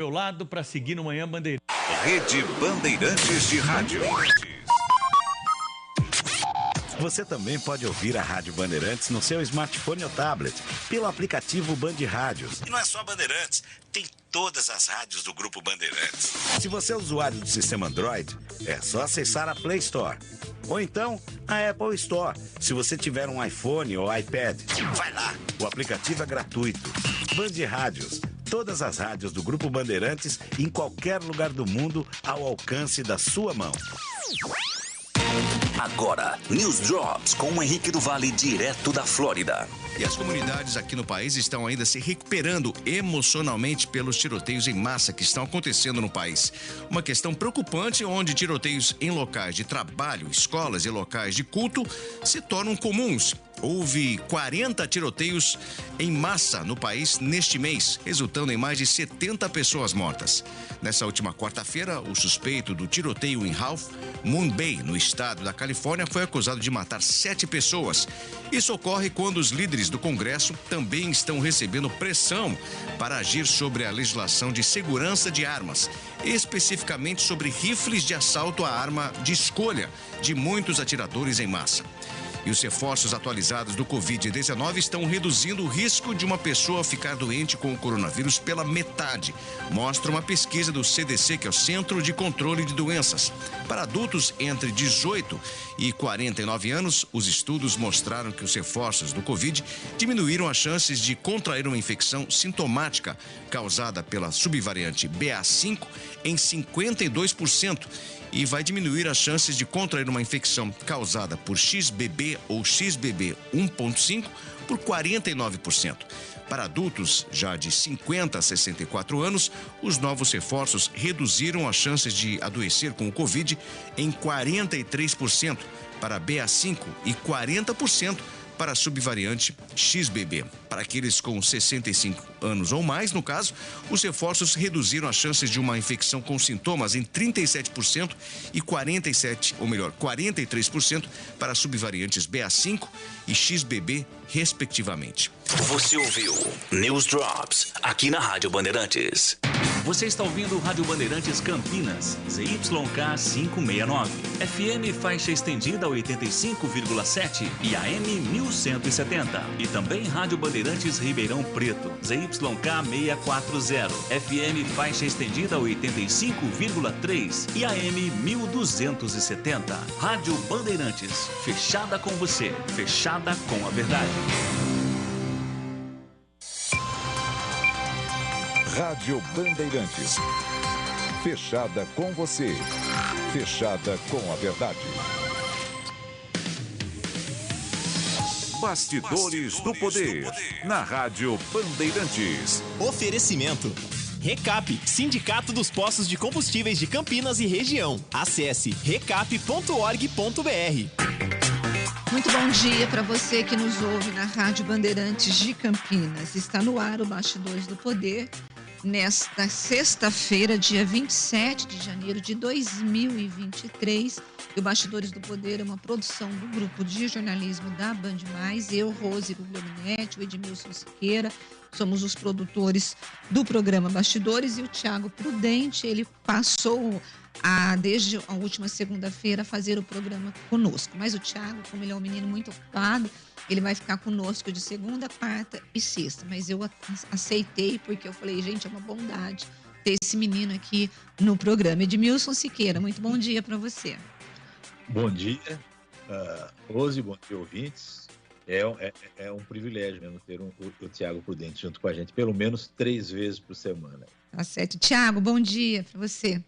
Meu lado para seguir no Manhã Bandeirantes. Rede Bandeirantes de Rádio. Você também pode ouvir a Rádio Bandeirantes no seu smartphone ou tablet, pelo aplicativo Band Rádios. E não é só Bandeirantes, tem todas as rádios do Grupo Bandeirantes. Se você é usuário do sistema Android, é só acessar a Play Store. Ou então, a Apple Store, se você tiver um iPhone ou iPad. Vai lá, o aplicativo é gratuito. Band Rádios, todas as rádios do Grupo Bandeirantes, em qualquer lugar do mundo, ao alcance da sua mão. Agora, News Drops com o Henrique do Vale, direto da Flórida. E as comunidades aqui no país estão ainda se recuperando emocionalmente pelos tiroteios em massa que estão acontecendo no país. Uma questão preocupante onde tiroteios em locais de trabalho, escolas e locais de culto se tornam comuns. Houve 40 tiroteios em massa no país neste mês, resultando em mais de 70 pessoas mortas. Nessa última quarta-feira, o suspeito do tiroteio em Half Moon Bay, no estado da Califórnia, foi acusado de matar 7 pessoas. Isso ocorre quando os líderes do Congresso também estão recebendo pressão para agir sobre a legislação de segurança de armas, especificamente sobre rifles de assalto à arma de escolha de muitos atiradores em massa. E os reforços atualizados do Covid-19 estão reduzindo o risco de uma pessoa ficar doente com o coronavírus pela metade, mostra uma pesquisa do CDC, que é o Centro de Controle de Doenças. Para adultos entre 18 e 49 anos, os estudos mostraram que os reforços do Covid diminuíram as chances de contrair uma infecção sintomática causada pela subvariante BA.5 em 52%. E vai diminuir as chances de contrair uma infecção causada por XBB ou XBB 1.5 por 49%. Para adultos já de 50 a 64 anos, os novos reforços reduziram as chances de adoecer com o Covid em 43% para BA.5 e 40% para a subvariante XBB. Para aqueles com 65 anos ou mais, no caso, os reforços reduziram as chances de uma infecção com sintomas em 37% e 43% para as subvariantes BA.5 e XBB, respectivamente. Você ouviu News Drops aqui na Rádio Bandeirantes. Você está ouvindo Rádio Bandeirantes Campinas, ZYK 569, FM faixa estendida 85,7 e AM 1170. E também Rádio Bandeirantes Ribeirão Preto, ZYK 640, FM faixa estendida 85,3 e AM 1270. Rádio Bandeirantes, fechada com você, fechada com a verdade. Rádio Bandeirantes. Fechada com você. Fechada com a verdade. Bastidores do Poder. Na Rádio Bandeirantes. Oferecimento. Recap, Sindicato dos Postos de Combustíveis de Campinas e Região. Acesse recap.org.br. Muito bom dia para você que nos ouve na Rádio Bandeirantes de Campinas. Está no ar o Bastidores do Poder. Nesta sexta-feira, dia 27 de janeiro de 2023, e o Bastidores do Poder é uma produção do grupo de jornalismo da Band Mais. Eu, Rose Guglielminetti, o Edmilson Siqueira, somos os produtores do programa Bastidores, e o Thiago Prudente, ele passou desde a última segunda-feira a fazer o programa conosco. Mas o Thiago, como ele é um menino muito ocupado, ele vai ficar conosco de segunda, quarta e sexta. Mas eu aceitei, porque eu falei, gente, é uma bondade ter esse menino aqui no programa. Edmilson Siqueira, muito bom dia para você. Bom dia, Rose, bom dia, ouvintes. É um privilégio mesmo ter o Thiago Prudente junto com a gente, pelo menos 3 vezes por semana. Tá certo. Thiago, bom dia para você.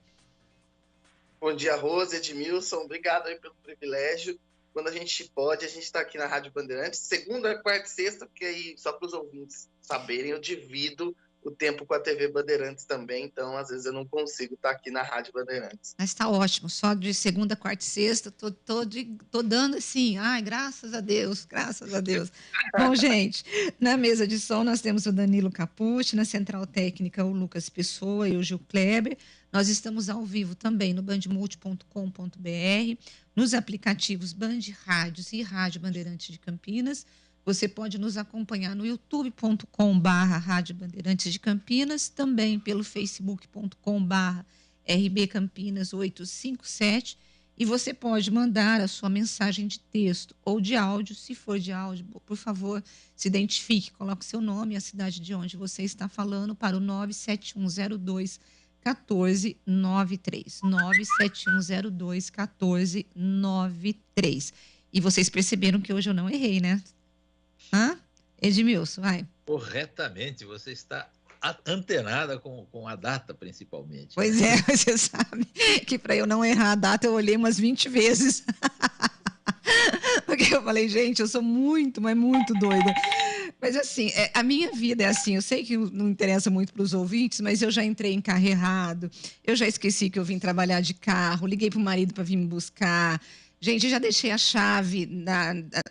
Bom dia, Rose, Edmilson, obrigado aí pelo privilégio. Quando a gente pode, a gente está aqui na Rádio Bandeirantes, segunda, quarta e sexta, porque aí, só para os ouvintes saberem, eu divido o tempo com a TV Bandeirantes também, então às vezes eu não consigo estar aqui na Rádio Bandeirantes. Mas está ótimo, só de segunda, quarta e sexta, tô dando assim, graças a Deus, graças a Deus. Bom, gente, na mesa de som nós temos o Danilo Capucci, na central técnica o Lucas Pessoa e o Gil Kleber. Nós estamos ao vivo também no bandmulti.com.br, nos aplicativos Band Rádios e Rádio Bandeirantes de Campinas, Você pode nos acompanhar no youtube.com/Rádio Bandeirantes de Campinas, também pelo facebook.com/RB Campinas 857, e você pode mandar a sua mensagem de texto ou de áudio. Se for de áudio, por favor, se identifique, coloque seu nome e a cidade de onde você está falando para o 97102-1493. 97102-1493. E vocês perceberam que hoje eu não errei, né? Edmilson, vai. Corretamente, você está antenada com a data, principalmente. Pois é, você sabe que para eu não errar a data, eu olhei umas 20 vezes. Porque eu falei, gente, eu sou muito, mas muito doida. Mas assim, a minha vida é assim, eu sei que não interessa muito para os ouvintes, mas eu já entrei em carro errado, eu já esqueci que eu vim trabalhar de carro, liguei para o marido para vir me buscar. Gente, já deixei a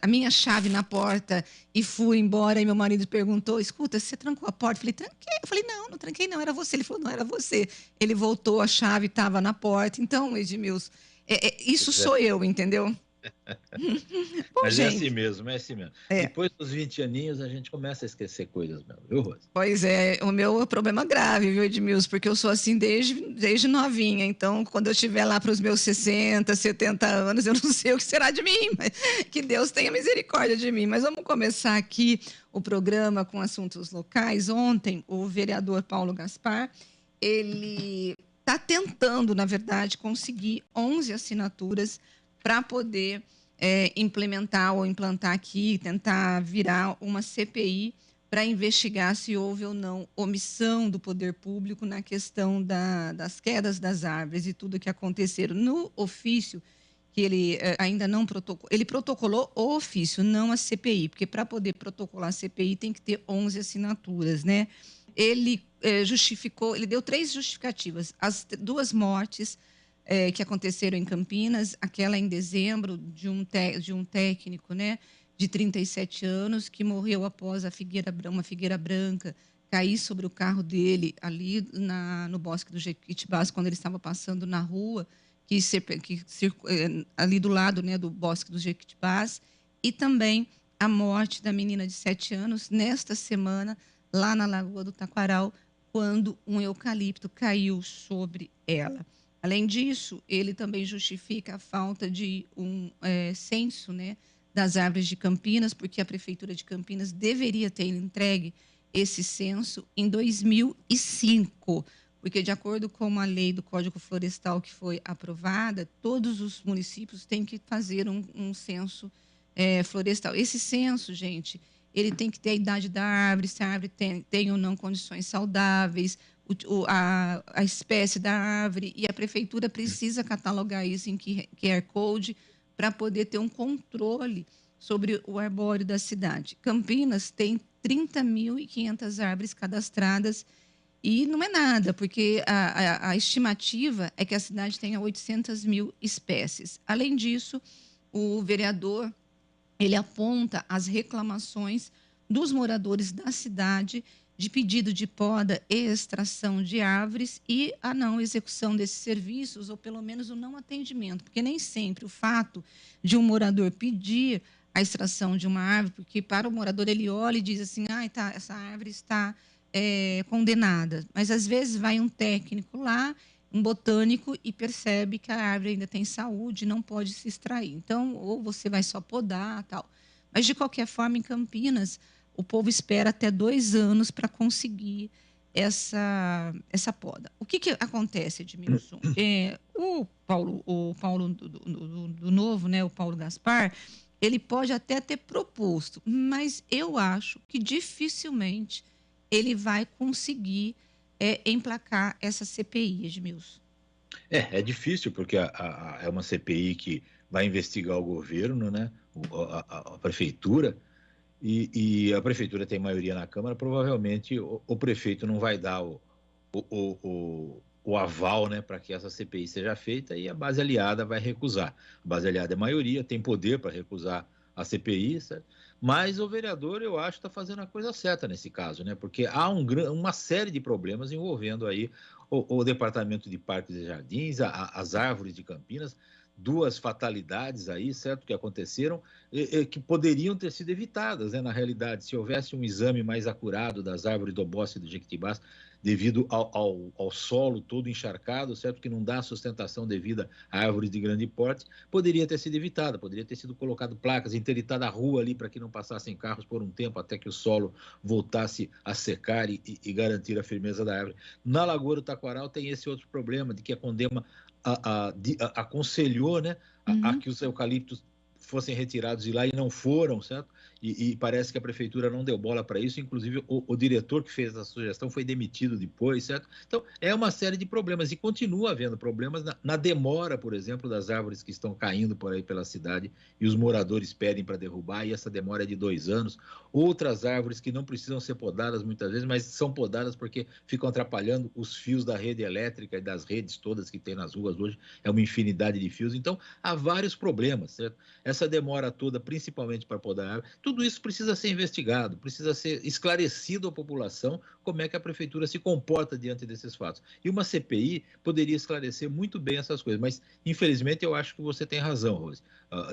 minha chave na porta e fui embora. E meu marido perguntou, escuta, você trancou a porta? Eu falei, tranquei. Eu falei, não tranquei não, era você. Ele falou, não, era você. Ele voltou, a chave estava na porta. Então, Edmilson, isso sou eu, entendeu? Bom, mas gente, é assim mesmo. Depois dos 20 aninhos, a gente começa a esquecer coisas mesmo, viu, Rose? Pois é, o meu problema grave, viu, Edmilson? Porque eu sou assim desde novinha. Então, quando eu estiver lá para os meus 60, 70 anos, eu não sei o que será de mim, mas que Deus tenha misericórdia de mim. Mas vamos começar aqui o programa com assuntos locais. Ontem, o vereador Paulo Gaspar, ele está tentando, na verdade, conseguir 11 assinaturas para poder implementar ou implantar aqui, tentar virar uma CPI para investigar se houve ou não omissão do poder público na questão das quedas das árvores e tudo que aconteceram. No ofício, que ele ainda não protocolou, ele protocolou o ofício, não a CPI, porque para poder protocolar a CPI tem que ter 11 assinaturas, né? Ele justificou, ele deu 3 justificativas, as 2 mortes que aconteceram em Campinas, aquela em dezembro de um técnico, né, de 37 anos, que morreu após uma figueira branca cair sobre o carro dele ali no Bosque do Jequitibás, quando ele estava passando na rua, ali do lado, né, do Bosque do Jequitibás, e também a morte da menina de 7 anos, nesta semana, lá na Lagoa do Taquaral, quando um eucalipto caiu sobre ela. Além disso, ele também justifica a falta de um censo, né, das árvores de Campinas, porque a Prefeitura de Campinas deveria ter entregue esse censo em 2005, porque, de acordo com a lei do Código Florestal que foi aprovada, todos os municípios têm que fazer um censo florestal. Esse censo, gente, ele tem que ter a idade da árvore, se a árvore tem ou não condições saudáveis, a espécie da árvore, e a prefeitura precisa catalogar isso em QR Code para poder ter um controle sobre o arbóreo da cidade. Campinas tem 30.500 árvores cadastradas e não é nada, porque a estimativa é que a cidade tenha 800 mil espécies. Além disso, o vereador ele aponta as reclamações dos moradores da cidade de pedido de poda e extração de árvores e a não execução desses serviços, ou pelo menos o não atendimento, porque nem sempre o fato de um morador pedir a extração de uma árvore, porque para o morador ele olha e diz assim, essa árvore está condenada, mas às vezes vai um técnico lá, um botânico, e percebe que a árvore ainda tem saúde e não pode se extrair. Então, ou você vai só podar, tal. Mas, de qualquer forma, em Campinas, o povo espera até 2 anos para conseguir essa poda. O que acontece, Edmilson? O Paulo do Novo, né, o Paulo Gaspar, ele pode até ter proposto, mas eu acho que dificilmente ele vai conseguir emplacar essa CPI, Edmilson. É difícil, porque é uma CPI que vai investigar o governo, né, a prefeitura, e a prefeitura tem maioria na Câmara, provavelmente o prefeito não vai dar o aval, né, para que essa CPI seja feita, e a base aliada vai recusar. A base aliada é maioria, tem poder para recusar a CPI, certo? Mas o vereador, eu acho, está fazendo a coisa certa nesse caso, né, porque há uma série de problemas envolvendo aí o Departamento de Parques e Jardins, as árvores de Campinas, duas fatalidades aí, certo, que aconteceram, que poderiam ter sido evitadas, né? Na realidade, se houvesse um exame mais acurado das árvores do bosque do Jequitibás, devido ao solo todo encharcado, certo, que não dá sustentação devida a árvores de grande porte, poderia ter sido evitada, poderia ter sido colocado placas, interditado a rua ali para que não passassem carros por um tempo até que o solo voltasse a secar e garantir a firmeza da árvore. Na Lagoa do Taquaral tem esse outro problema de que a Condema aconselhou, né, a que os eucaliptos fossem retirados de lá e não foram, certo? E parece que a prefeitura não deu bola para isso, inclusive o diretor que fez essa sugestão foi demitido depois, certo? Então, é uma série de problemas e continua havendo problemas na demora, por exemplo, das árvores que estão caindo por aí pela cidade e os moradores pedem para derrubar e essa demora é de 2 anos. Outras árvores que não precisam ser podadas muitas vezes, mas são podadas porque ficam atrapalhando os fios da rede elétrica e das redes todas que tem nas ruas hoje, é uma infinidade de fios. Então, há vários problemas, certo? Essa demora toda, principalmente para podar a árvore, tudo isso precisa ser investigado, precisa ser esclarecido à população como é que a prefeitura se comporta diante desses fatos. E uma CPI poderia esclarecer muito bem essas coisas, mas infelizmente eu acho que você tem razão, Rose.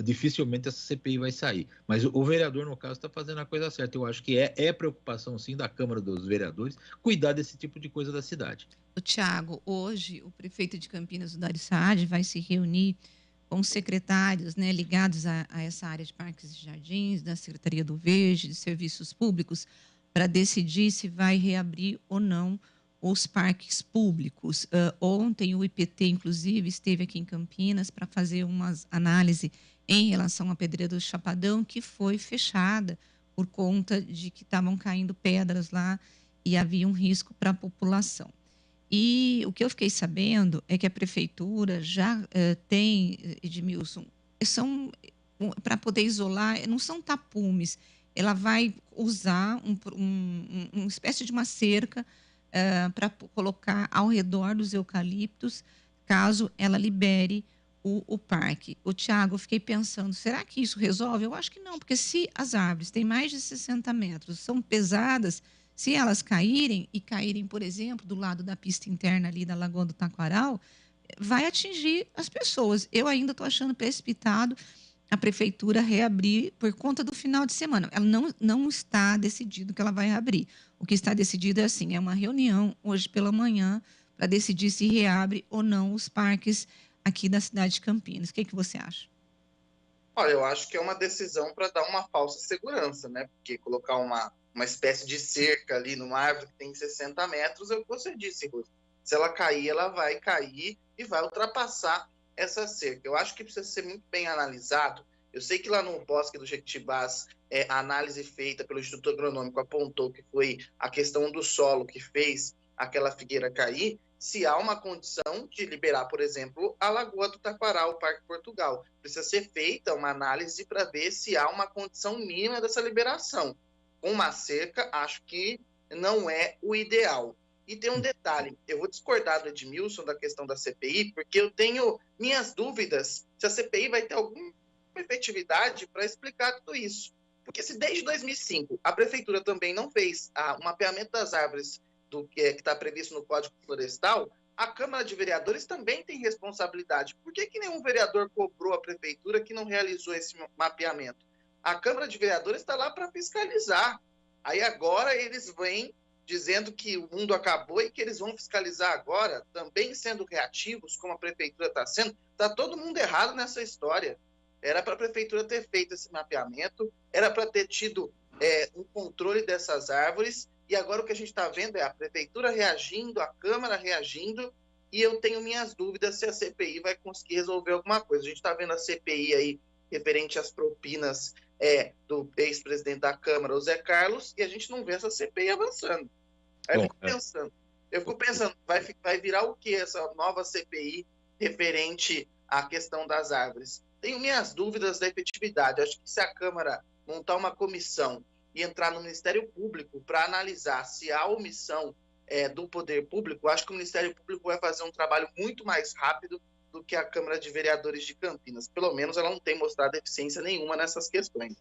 Dificilmente essa CPI vai sair, mas o vereador, no caso, está fazendo a coisa certa. Eu acho que é preocupação, sim, da Câmara dos Vereadores cuidar desse tipo de coisa da cidade. Tiago, hoje o prefeito de Campinas, o Dário Saad, vai se reunir com os secretários, né, ligados a essa área de parques e jardins, da Secretaria do Verde, de Serviços Públicos, para decidir se vai reabrir ou não os parques públicos. Ontem o IPT, inclusive, esteve aqui em Campinas para fazer uma análise em relação à Pedreira do Chapadão, que foi fechada por conta de que estavam caindo pedras lá e havia um risco para a população. E o que eu fiquei sabendo é que a prefeitura já tem, Edmilson, para poder isolar, não são tapumes, ela vai usar uma espécie de uma cerca para colocar ao redor dos eucaliptos, caso ela libere o parque. Tiago, eu fiquei pensando, será que isso resolve? Eu acho que não, porque se as árvores têm mais de 60 metros, são pesadas, se elas caírem, por exemplo, do lado da pista interna ali da Lagoa do Taquaral, vai atingir as pessoas. Eu ainda estou achando precipitado a prefeitura reabrir por conta do final de semana. Ela não está decidido que ela vai reabrir. O que está decidido é uma reunião hoje pela manhã para decidir se reabre ou não os parques aqui da cidade de Campinas. O que você acha? Olha, eu acho que é uma decisão para dar uma falsa segurança, né? Porque colocar uma espécie de cerca ali numa árvore que tem 60 metros, é o que você disse, Rose. Se ela cair, ela vai cair e vai ultrapassar essa cerca. Eu acho que precisa ser muito bem analisado. Eu sei que lá no Bosque do Jequitibás, a análise feita pelo Instituto Agronômico apontou que foi a questão do solo que fez aquela figueira cair, se há uma condição de liberar, por exemplo, a Lagoa do Taquaral, o Parque Portugal. Precisa ser feita uma análise para ver se há uma condição mínima dessa liberação. Uma cerca, acho que não é o ideal. E tem um detalhe, eu vou discordar do Edmilson da questão da CPI, porque eu tenho minhas dúvidas se a CPI vai ter alguma efetividade para explicar tudo isso. Porque se desde 2005 a prefeitura também não fez o mapeamento das árvores que está previsto no Código Florestal, a Câmara de Vereadores também tem responsabilidade. Por que nenhum vereador cobrou a prefeitura que não realizou esse mapeamento? A Câmara de Vereadores está lá para fiscalizar. Aí agora eles vêm dizendo que o mundo acabou e que eles vão fiscalizar agora, também sendo reativos, como a prefeitura está sendo. Está todo mundo errado nessa história. Era para a prefeitura ter feito esse mapeamento, era para ter tido um controle dessas árvores, e agora o que a gente está vendo é a prefeitura reagindo, a Câmara reagindo, e eu tenho minhas dúvidas se a CPI vai conseguir resolver alguma coisa. A gente está vendo a CPI aí referente às propinas do ex-presidente da Câmara, o Zé Carlos, e a gente não vê essa CPI avançando. Aí eu fico pensando, vai virar o que essa nova CPI referente à questão das árvores? Tenho minhas dúvidas da efetividade. Acho que se a Câmara montar uma comissão e entrar no Ministério Público para analisar se há omissão do poder público, acho que o Ministério Público vai fazer um trabalho muito mais rápido do que a Câmara de Vereadores de Campinas. Pelo menos ela não tem mostrado eficiência nenhuma nessas questões.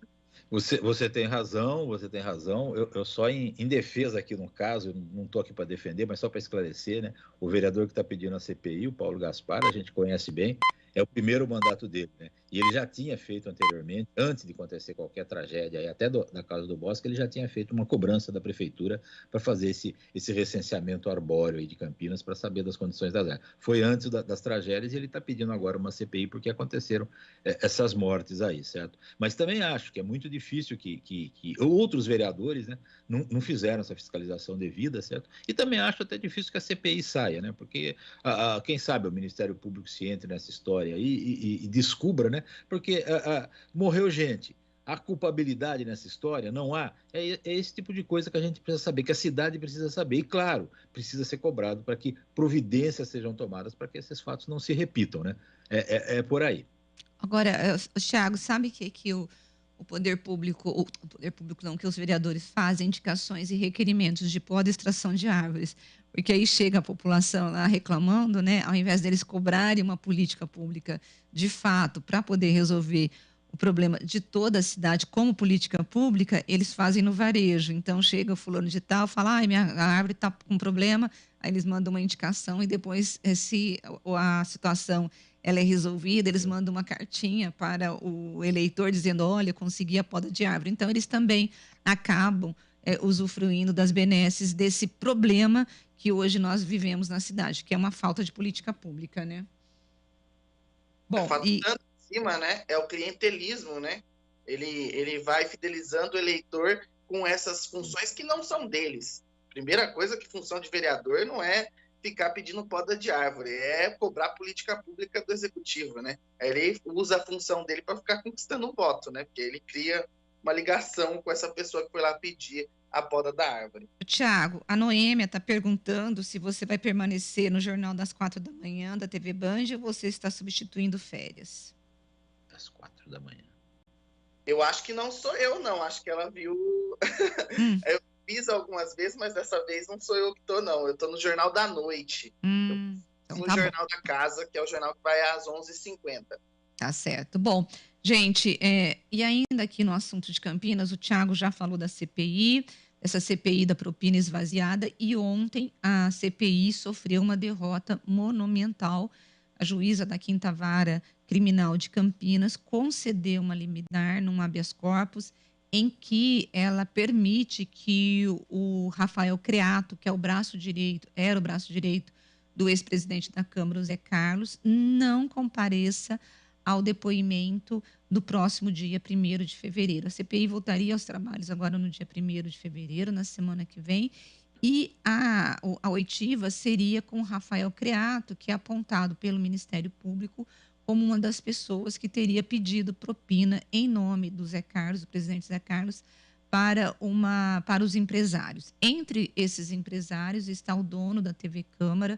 Você tem razão, Eu só em defesa aqui no caso, não estou aqui para defender, mas só para esclarecer, né? O vereador que está pedindo a CPI, o Paulo Gaspar, a gente conhece bem, é o primeiro mandato dele, né? E ele já tinha feito anteriormente, antes de acontecer qualquer tragédia, aí até da Casa do Bosque, ele já tinha feito uma cobrança da prefeitura para fazer esse recenseamento arbóreo aí de Campinas para saber das condições das áreas. Foi antes das tragédias e ele está pedindo agora uma CPI porque aconteceram essas mortes aí, certo? Mas também acho que é muito difícil que outros vereadores, né, não fizeram essa fiscalização devida, certo? E também acho até difícil que a CPI saia, né? Porque quem sabe o Ministério Público se entre nessa história aí e descubra, né? Porque morreu gente. A culpabilidade nessa história não há. É esse tipo de coisa que a gente precisa saber, que a cidade precisa saber. E, claro, precisa ser cobrado para que providências sejam tomadas para que esses fatos não se repitam, né? É por aí. Agora, Thiago, sabe que o poder público não, que os vereadores fazem indicações e requerimentos de poda e extração de árvores, porque aí chega a população lá reclamando, né? Ao invés deles cobrarem uma política pública de fato para poder resolver o problema de toda a cidade como política pública, eles fazem no varejo. Então chega o fulano de tal, fala, minha árvore está com problema, aí eles mandam uma indicação e depois, se a situação ela é resolvida, eles mandam uma cartinha para o eleitor dizendo, olha, consegui a poda de árvore. Então, eles também acabam usufruindo das benesses desse problema que hoje nós vivemos na cidade, que é uma falta de política pública, né? Bom, em cima, né, é o clientelismo, né? Ele vai fidelizando o eleitor com essas funções que não são deles. Primeira coisa, que função de vereador não é ficar pedindo poda de árvore, é cobrar política pública do executivo, né? Aí ele usa a função dele para ficar conquistando um voto, né? Porque ele cria uma ligação com essa pessoa que foi lá pedir a poda da árvore. Tiago, a Noêmia está perguntando se você vai permanecer no Jornal das 4 da manhã da TV Band ou você está substituindo férias? Das 4 da manhã. Eu acho que não sou eu, não. Acho que ela viu... Eu fiz algumas vezes, mas dessa vez não sou eu que tô, não. Eu tô no Jornal da Noite. Então no tá Jornal da Casa, que é o jornal que vai às 11h50. Tá certo. Bom, gente, e ainda aqui no assunto de Campinas, o Thiago já falou da CPI, essa CPI da propina esvaziada, e ontem a CPI sofreu uma derrota monumental. A juíza da 5ª Vara Criminal de Campinas concedeu uma liminar num habeas corpus em que ela permite que o Rafael Creato, que é era o braço direito do ex-presidente da Câmara, o Zé Carlos, não compareça ao depoimento do próximo dia 1º de fevereiro. A CPI voltaria aos trabalhos agora no dia 1º de fevereiro, na semana que vem, e a oitiva seria com o Rafael Creato, que é apontado pelo Ministério Público como uma das pessoas que teria pedido propina em nome do Zé Carlos, do presidente Zé Carlos, para os empresários. Entre esses empresários está o dono da TV Câmara,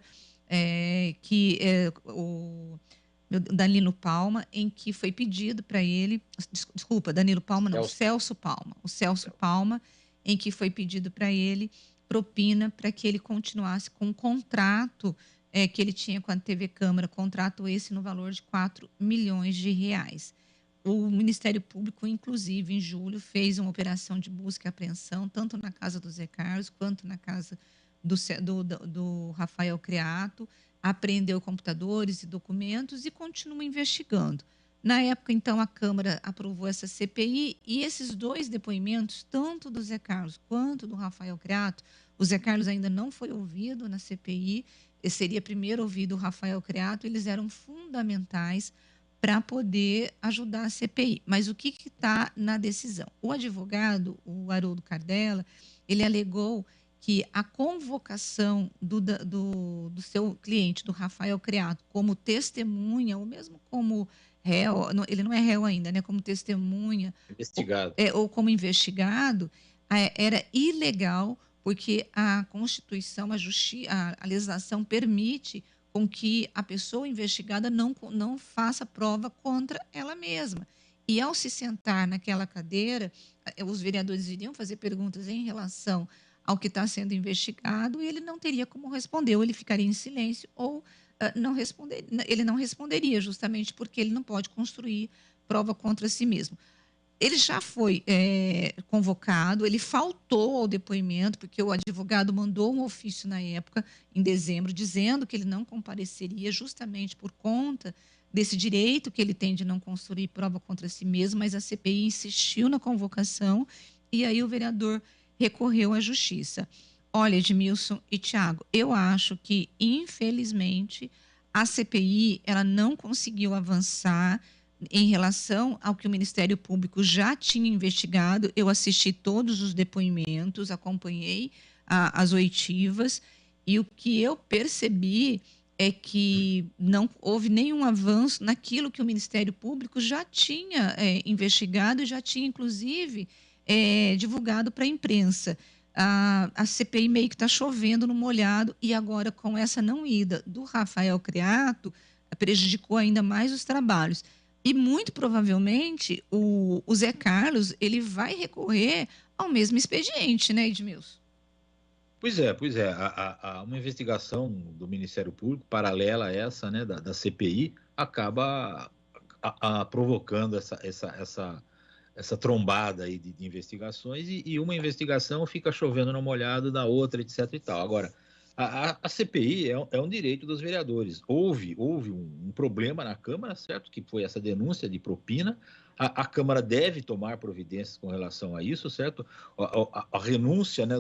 que é o Danilo Palma, em que foi pedido para ele, desculpa, Danilo Palma não, Celso Palma, o Celso Palma, em que foi pedido para ele propina para que ele continuasse com um contrato que ele tinha com a TV Câmara, contrato esse no valor de R$4 milhões. O Ministério Público, inclusive, em julho, fez uma operação de busca e apreensão, tanto na casa do Zé Carlos, quanto na casa do Rafael Creato, apreendeu computadores e documentos e continua investigando. Na época, então, a Câmara aprovou essa CPI e esses dois depoimentos, tanto do Zé Carlos quanto do Rafael Creato, o Zé Carlos ainda não foi ouvido na CPI, seria primeiro ouvido o Rafael Creato, eles eram fundamentais para poder ajudar a CPI. Mas o que está na decisão? O advogado, o Haroldo Cardella, ele alegou que a convocação do seu cliente, do Rafael Creato, como testemunha, ou mesmo como réu, ele não é réu ainda, né? Como testemunha, investigado. Ou como investigado, era ilegal, porque a Constituição, a legislação permite com que a pessoa investigada não faça prova contra ela mesma. E ao se sentar naquela cadeira, os vereadores iriam fazer perguntas em relação ao que está sendo investigado e ele não teria como responder, ou ele ficaria em silêncio, ou ele não responderia, justamente porque ele não pode construir prova contra si mesmo. ele já foi convocado, ele faltou ao depoimento, porque o advogado mandou um ofício na época, em dezembro, dizendo que ele não compareceria justamente por conta desse direito que ele tem de não construir prova contra si mesmo, mas a CPI insistiu na convocação e aí o vereador recorreu à justiça. Olha, Edmilson e Tiago, eu acho que, infelizmente, a CPI ela não conseguiu avançar em relação ao que o Ministério Público já tinha investigado. Eu assisti todos os depoimentos, acompanhei as oitivas, e o que eu percebi é que não houve nenhum avanço naquilo que o Ministério Público já tinha investigado e já tinha, inclusive, divulgado para a imprensa. A CPI meio que está chovendo no molhado, e agora, com essa não ida do Rafael Creato, prejudicou ainda mais os trabalhos. E, muito provavelmente, o Zé Carlos ele vai recorrer ao mesmo expediente, né, Edmilson? Pois é. Há uma investigação do Ministério Público, paralela a essa, né, da CPI, acaba provocando essa trombada aí de investigações, e uma investigação fica chovendo no molhado da outra, etc. e tal. Agora, a CPI é um direito dos vereadores. Houve um problema na Câmara, certo? Que foi essa denúncia de propina. A Câmara deve tomar providências com relação a isso, certo? A renúncia, né,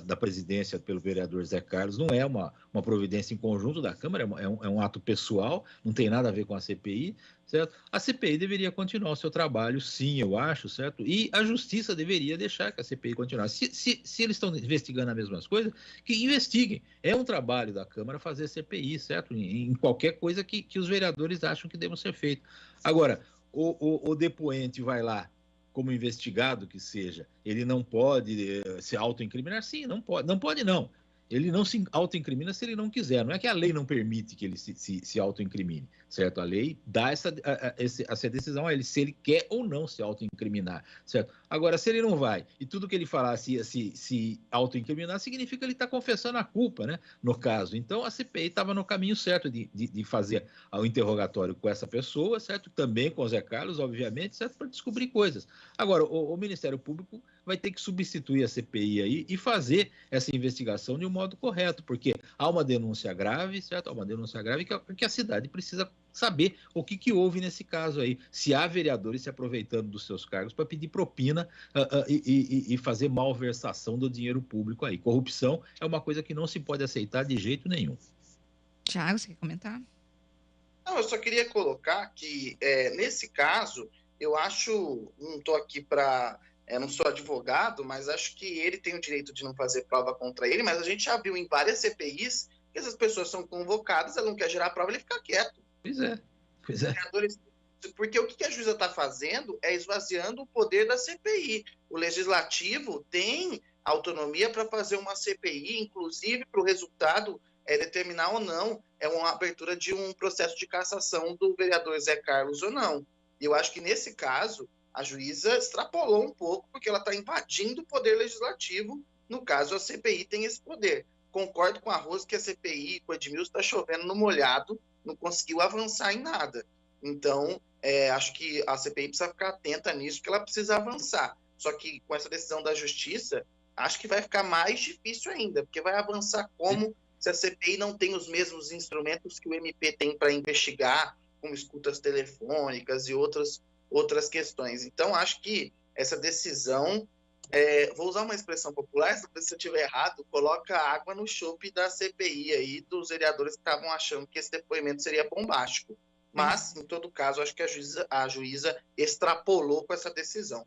da presidência pelo vereador Zé Carlos não é uma providência em conjunto da Câmara, é um ato pessoal, não tem nada a ver com a CPI, certo? A CPI deveria continuar o seu trabalho, sim, eu acho, certo? E a Justiça deveria deixar que a CPI continuasse. Se eles estão investigando as mesmas coisas, que investiguem. É um trabalho da Câmara fazer CPI, certo? Em qualquer coisa que os vereadores acham que deva ser feito. Agora, o depoente vai lá, como investigado que seja, ele não pode se autoincriminar? Sim, não pode. Não pode, não. Ele não se autoincrimina se ele não quiser. Não é que a lei não permite que ele se autoincrimine, certo? A lei dá essa decisão a ele, se ele quer ou não se autoincriminar, certo? Agora, se ele não vai, e tudo que ele falar se autoincriminar, significa que ele está confessando a culpa, né? No caso. Então, a CPI estava no caminho certo de fazer o interrogatório com essa pessoa, certo? Também com o Zé Carlos, obviamente, certo? Para descobrir coisas. Agora, o Ministério Público vai ter que substituir a CPI aí e fazer essa investigação de um modo correto, porque há uma denúncia grave, certo? Há uma denúncia grave que a cidade precisa saber o que houve nesse caso aí, se há vereadores se aproveitando dos seus cargos para pedir propina e fazer malversação do dinheiro público aí. Corrupção é uma coisa que não se pode aceitar de jeito nenhum. Tiago, você quer comentar? Não, eu só queria colocar que, nesse caso, eu acho, não estou aqui para... não sou advogado, mas acho que ele tem o direito de não fazer prova contra ele, mas a gente já viu em várias CPIs que essas pessoas são convocadas, ela não quer gerar prova, ele fica quieto. Pois é. Porque o que a juíza está fazendo é esvaziando o poder da CPI. O Legislativo tem autonomia para fazer uma CPI, inclusive para o resultado determinar ou não uma abertura de um processo de cassação do vereador Zé Carlos ou não. E eu acho que nesse caso a juíza extrapolou um pouco, porque ela está invadindo o poder legislativo. No caso, a CPI tem esse poder. Concordo com a Rose que a CPI, com o Edmilson, está chovendo no molhado, não conseguiu avançar em nada. Então, acho que a CPI precisa ficar atenta nisso, porque ela precisa avançar. Só que com essa decisão da Justiça, acho que vai ficar mais difícil ainda, porque vai avançar como se a CPI não tem os mesmos instrumentos que o MP tem para investigar, como escutas telefônicas e outras questões. Então, acho que essa decisão, vou usar uma expressão popular, se eu estiver errado, coloca água no chope da CPI aí, dos vereadores que estavam achando que esse depoimento seria bombástico. Mas, em todo caso, acho que a juíza extrapolou com essa decisão.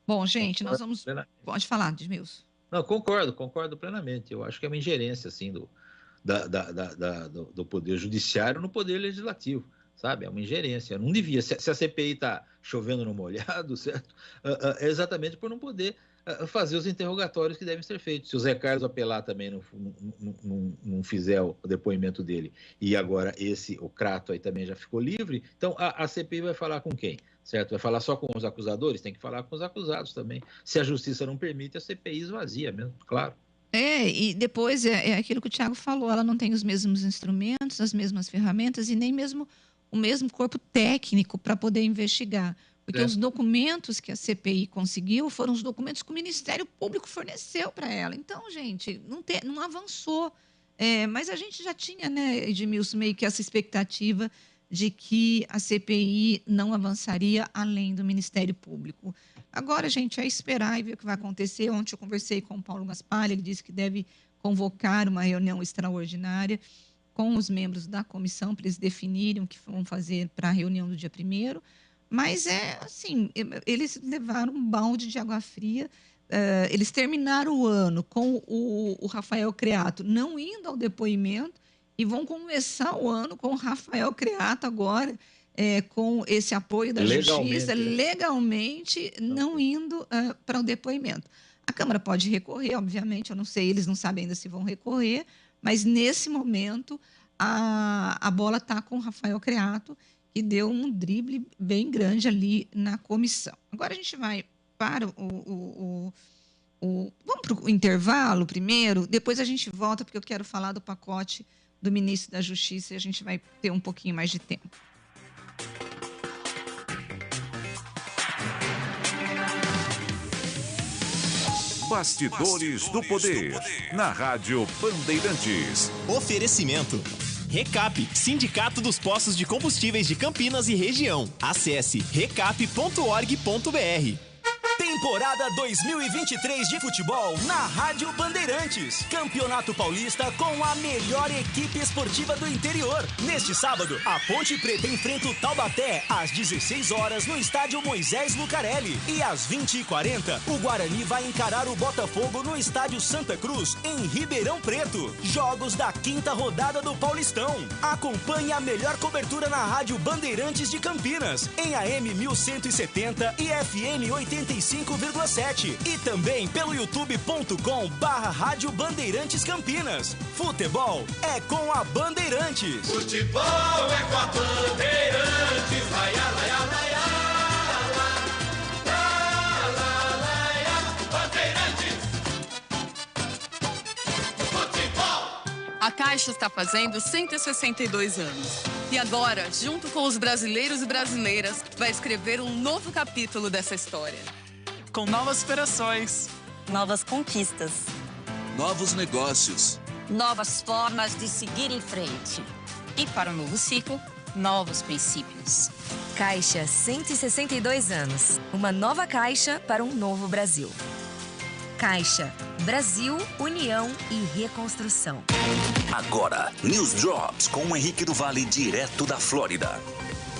Bom, gente, nós vamos... Pode falar, Edmilson. Não, concordo plenamente. Eu acho que é uma ingerência, assim, do Poder Judiciário no Poder Legislativo. Sabe? É uma ingerência. Não devia. Se a CPI está chovendo no molhado, certo? É exatamente por não poder fazer os interrogatórios que devem ser feitos. Se o Zé Carlos apelar também não fizer o depoimento dele, e agora o Crato aí também já ficou livre, então a CPI vai falar com quem? Certo? Vai falar só com os acusadores? Tem que falar com os acusados também. Se a Justiça não permite, a CPI esvazia mesmo, claro. E depois é aquilo que o Tiago falou, ela não tem os mesmos instrumentos, as mesmas ferramentas e nem mesmo o mesmo corpo técnico para poder investigar. Porque os documentos que a CPI conseguiu foram os documentos que o Ministério Público forneceu para ela. Então, gente, não avançou. Mas a gente já tinha, né, Edmilson, meio que essa expectativa de que a CPI não avançaria além do Ministério Público. Agora, gente, é esperar e ver o que vai acontecer. Ontem eu conversei com o Paulo Gaspar, ele disse que deve convocar uma reunião extraordinária com os membros da comissão para eles definirem o que vão fazer para a reunião do dia 1º. Mas eles levaram um balde de água fria. Eles terminaram o ano com o Rafael Creato não indo ao depoimento e vão começar o ano com o Rafael Creato agora, com esse apoio da Justiça, legalmente não indo para o depoimento. A Câmara pode recorrer, obviamente, eu não sei, eles não sabem ainda se vão recorrer, mas nesse momento a bola está com o Rafael Creato, que deu um drible bem grande ali na comissão. Agora a gente vai para vamos para o intervalo primeiro, depois a gente volta, porque eu quero falar do pacote do ministro da Justiça e a gente vai ter um pouquinho mais de tempo. Bastidores do Poder, na Rádio Bandeirantes. Oferecimento. Recap, Sindicato dos Postos de Combustíveis de Campinas e Região. Acesse recap.org.br. Temporada 2023 de futebol na Rádio Bandeirantes. Campeonato Paulista com a melhor equipe esportiva do interior. Neste sábado, a Ponte Preta enfrenta o Taubaté às 16 horas no estádio Moisés Lucarelli. E às 20h40, o Guarani vai encarar o Botafogo no estádio Santa Cruz, em Ribeirão Preto. Jogos da 5ª rodada do Paulistão. Acompanhe a melhor cobertura na Rádio Bandeirantes de Campinas, em AM 1170 e FM 85,7 e também pelo youtube.com/Rádio Bandeirantes Campinas. Futebol é com a Bandeirantes. Futebol é com a Bandeirantes. Laia, laia, laia, Bandeirantes. Futebol. A Caixa está fazendo 162 anos. E agora, junto com os brasileiros e brasileiras, vai escrever um novo capítulo dessa história. Com novas operações, novas conquistas, novos negócios, novas formas de seguir em frente. E para o novo ciclo, novos princípios. Caixa, 162 anos. Uma nova Caixa para um novo Brasil. Caixa, Brasil, União e Reconstrução. Agora, News Drops com o Henrique do Vale, direto da Flórida.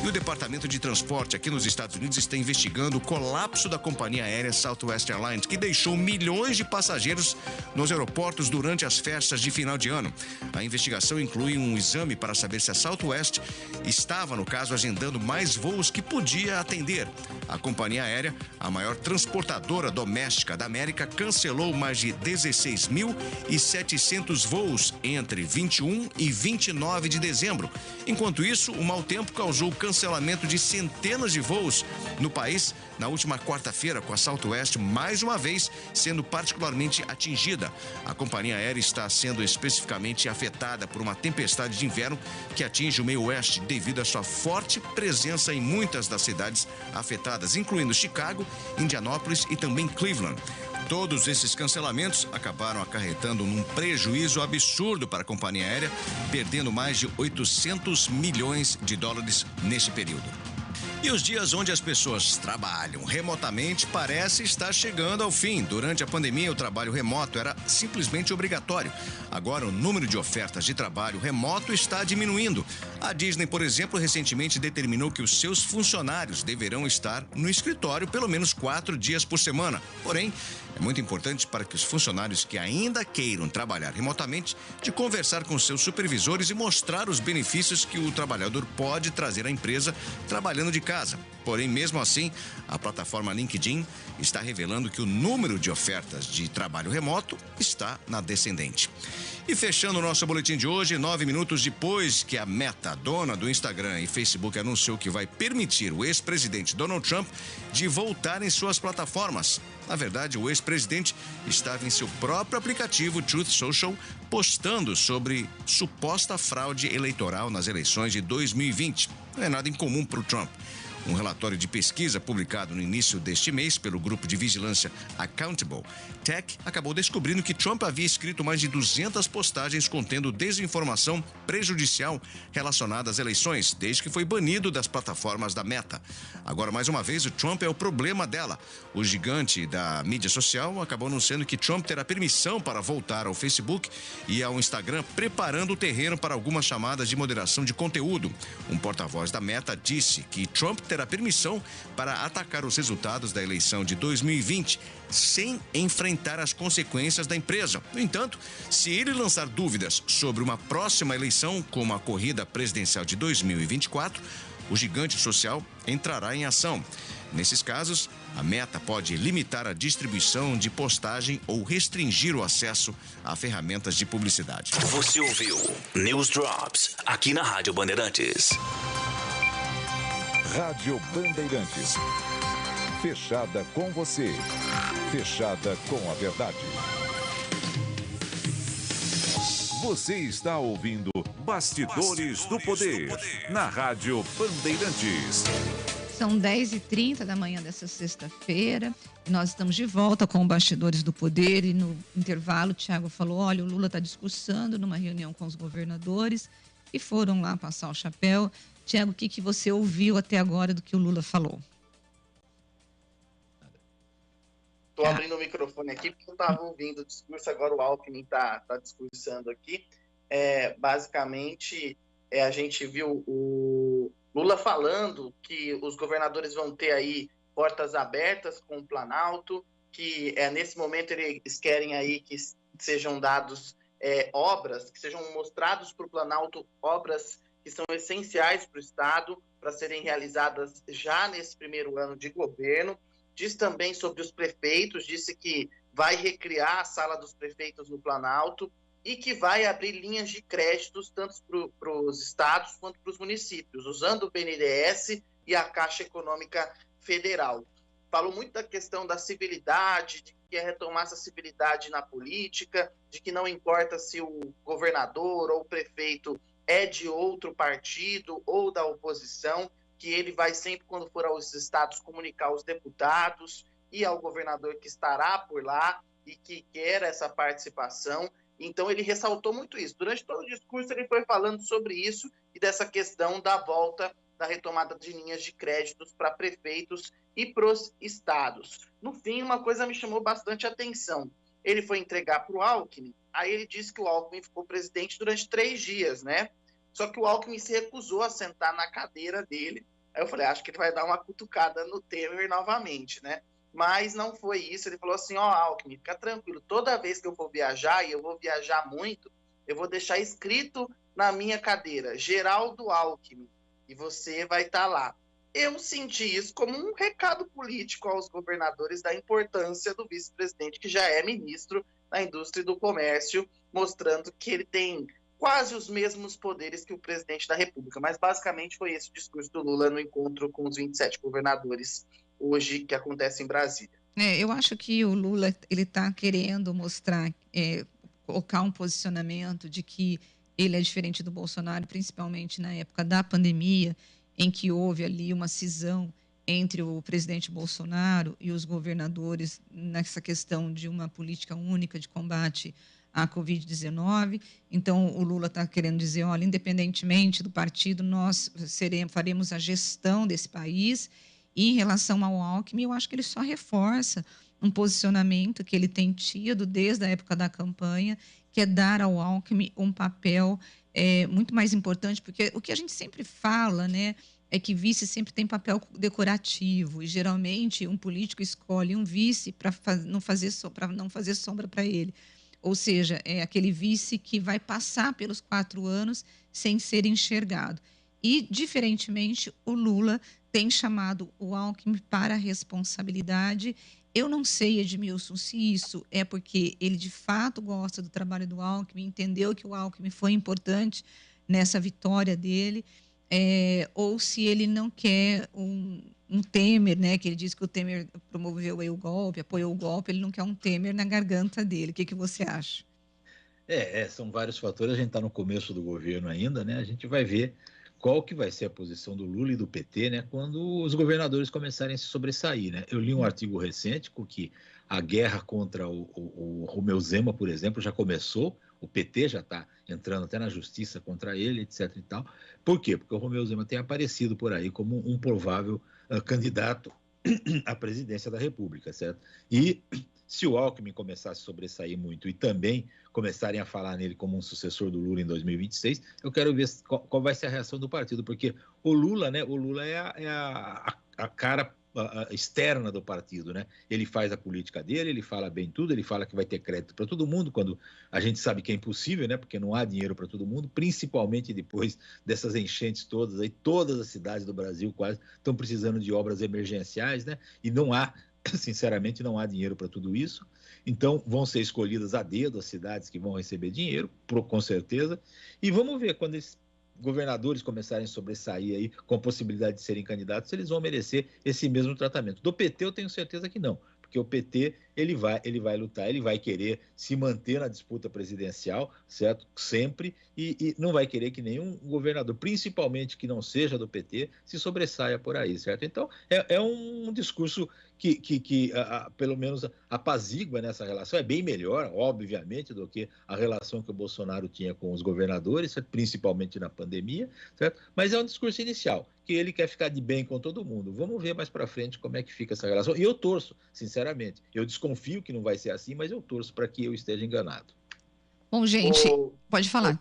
E o Departamento de Transporte aqui nos Estados Unidos está investigando o colapso da companhia aérea Southwest Airlines, que deixou milhões de passageiros nos aeroportos durante as festas de final de ano. A investigação inclui um exame para saber se a Southwest estava, no caso, agendando mais voos que podia atender. A companhia aérea, a maior transportadora doméstica da América, cancelou mais de 16.700 voos entre 21 e 29 de dezembro. Enquanto isso, o mau tempo causou cancelamento de centenas de voos no país na última quarta-feira, com a Southwest mais uma vez sendo particularmente atingida. A companhia aérea está sendo especificamente afetada por uma tempestade de inverno que atinge o meio oeste devido à sua forte presença em muitas das cidades afetadas, incluindo Chicago, Indianápolis e também Cleveland. Todos esses cancelamentos acabaram acarretando num prejuízo absurdo para a companhia aérea, perdendo mais de 800 milhões de dólares nesse período. E os dias onde as pessoas trabalham remotamente parece estar chegando ao fim. Durante a pandemia, o trabalho remoto era simplesmente obrigatório. Agora, o número de ofertas de trabalho remoto está diminuindo. A Disney, por exemplo, recentemente determinou que os seus funcionários deverão estar no escritório pelo menos 4 dias por semana. Porém, é muito importante para que os funcionários que ainda queiram trabalhar remotamente de conversar com seus supervisores e mostrar os benefícios que o trabalhador pode trazer à empresa trabalhando de casa. Porém, mesmo assim, a plataforma LinkedIn está revelando que o número de ofertas de trabalho remoto está na descendente. E fechando o nosso boletim de hoje, 9 minutos depois que a Meta, dona do Instagram e Facebook, anunciou que vai permitir o ex-presidente Donald Trump de voltar em suas plataformas. Na verdade, o ex-presidente estava em seu próprio aplicativo Truth Social postando sobre suposta fraude eleitoral nas eleições de 2020. Não é nada incomum para o Trump. Um relatório de pesquisa publicado no início deste mês pelo grupo de vigilância Accountable Tech acabou descobrindo que Trump havia escrito mais de 200 postagens contendo desinformação prejudicial relacionada às eleições, desde que foi banido das plataformas da Meta. Agora, mais uma vez, o Trump é o problema dela. O gigante da mídia social acabou anunciando que Trump terá permissão para voltar ao Facebook e ao Instagram, preparando o terreno para algumas chamadas de moderação de conteúdo. Um porta-voz da Meta disse que Trump terá permissão para atacar os resultados da eleição de 2020 sem enfrentar as consequências da empresa. No entanto, se ele lançar dúvidas sobre uma próxima eleição, como a corrida presidencial de 2024, o gigante social entrará em ação. Nesses casos, a Meta pode limitar a distribuição de postagem ou restringir o acesso a ferramentas de publicidade. Você ouviu News Drops, aqui na Rádio Bandeirantes. Rádio Bandeirantes. Fechada com você. Fechada com a verdade. Você está ouvindo Bastidores do Poder, na Rádio Bandeirantes. São 10h30 da manhã dessa sexta-feira. Nós estamos de volta com o Bastidores do Poder e no intervalo o Thiago falou, olha, o Lula está discursando numa reunião com os governadores e foram lá passar o chapéu. Thiago, o que você ouviu até agora do que o Lula falou? Estou abrindo o microfone aqui porque eu estava ouvindo o discurso, agora o Alckmin está discursando aqui. Basicamente, a gente viu o Lula falando que os governadores vão ter aí portas abertas com o Planalto, que nesse momento eles querem aí que sejam dados obras, que sejam mostrados para o Planalto obras que são essenciais para o Estado, para serem realizadas já nesse primeiro ano de governo. Diz também sobre os prefeitos, disse que vai recriar a sala dos prefeitos no Planalto e que vai abrir linhas de créditos tanto para os estados quanto para os municípios, usando o BNDES e a Caixa Econômica Federal. Falou muito da questão da civilidade, de que quer retomar essa civilidade na política, de que não importa se o governador ou o prefeito é de outro partido ou da oposição, que ele vai sempre, quando for aos estados, comunicar aos deputados e ao governador que estará por lá e que quer essa participação. Então, ele ressaltou muito isso. Durante todo o discurso, ele foi falando sobre isso e dessa questão da volta, da retomada de linhas de créditos para prefeitos e para os estados. No fim, uma coisa me chamou bastante atenção. Ele foi entregar para o Alckmin, aí ele disse que o Alckmin ficou presidente durante 3 dias, né? Só que o Alckmin se recusou a sentar na cadeira dele. Aí eu falei, acho que ele vai dar uma cutucada no Temer novamente, né? Mas não foi isso. Ele falou assim, Alckmin, fica tranquilo. Toda vez que eu for viajar, e eu vou viajar muito, eu vou deixar escrito na minha cadeira, Geraldo Alckmin, e você vai estar lá. Eu senti isso como um recado político aos governadores da importância do vice-presidente, que já é ministro da Indústria e do Comércio, mostrando que ele tem quase os mesmos poderes que o presidente da República. Mas basicamente foi esse o discurso do Lula no encontro com os 27 governadores hoje que acontece em Brasília. Eu acho que o Lula ele está querendo mostrar, colocar um posicionamento de que ele é diferente do Bolsonaro, principalmente na época da pandemia, em que houve ali uma cisão entre o presidente Bolsonaro e os governadores nessa questão de uma política única de combate à Covid-19. Então, o Lula está querendo dizer, olha, independentemente do partido, nós faremos a gestão desse país. E em relação ao Alckmin, eu acho que ele só reforça um posicionamento que ele tem tido desde a época da campanha, que é dar ao Alckmin um papel muito mais importante, porque o que a gente sempre fala, né, é que vice sempre tem papel decorativo, e geralmente um político escolhe um vice para não fazer sombra para ele. Ou seja, é aquele vice que vai passar pelos 4 anos sem ser enxergado. E, diferentemente, o Lula tem chamado o Alckmin para a responsabilidade. Eu não sei, Edmilson, se isso é porque ele de fato gosta do trabalho do Alckmin, entendeu que o Alckmin foi importante nessa vitória dele, ou se ele não quer um Temer, né, que ele disse que o Temer promoveu aí o golpe, apoiou o golpe, ele não quer um Temer na garganta dele. O que você acha? São vários fatores, a gente está no começo do governo ainda, né? A gente vai ver qual que vai ser a posição do Lula e do PT, né, quando os governadores começarem a se sobressair, né? Eu li um artigo recente com que a guerra contra o Romeu Zema, por exemplo, já começou, o PT já está entrando até na justiça contra ele, etc. e tal. Por quê? Porque o Romeu Zema tem aparecido por aí como um provável candidato à presidência da República, certo? E se o Alckmin começar a se sobressair muito e também começarem a falar nele como um sucessor do Lula em 2026, eu quero ver qual vai ser a reação do partido, porque o Lula, né? O Lula é a cara externa do partido, né? Ele faz a política dele, ele fala bem tudo, ele fala que vai ter crédito para todo mundo, quando a gente sabe que é impossível, né? Porque não há dinheiro para todo mundo, principalmente depois dessas enchentes todas, aí todas as cidades do Brasil quase estão precisando de obras emergenciais, né? E não há, sinceramente, não há dinheiro para tudo isso. Então, vão ser escolhidas a dedo as cidades que vão receber dinheiro, com certeza. E vamos ver quando esses governadores começarem a sobressair aí com a possibilidade de serem candidatos, se eles vão merecer esse mesmo tratamento. Do PT eu tenho certeza que não, porque o PT ele vai lutar, ele vai querer se manter na disputa presidencial, certo? Sempre, e não vai querer que nenhum governador, principalmente que não seja do PT, se sobressaia por aí, certo? Então, é um discurso que pelo menos apazigua nessa relação, é bem melhor, obviamente, do que a relação que o Bolsonaro tinha com os governadores, certo? Principalmente na pandemia, certo? Mas é um discurso inicial, que ele quer ficar de bem com todo mundo. Vamos ver mais para frente como é que fica essa relação. E eu torço, sinceramente, eu desconfio que não vai ser assim, mas eu torço para que eu esteja enganado. Bom, gente, pode falar.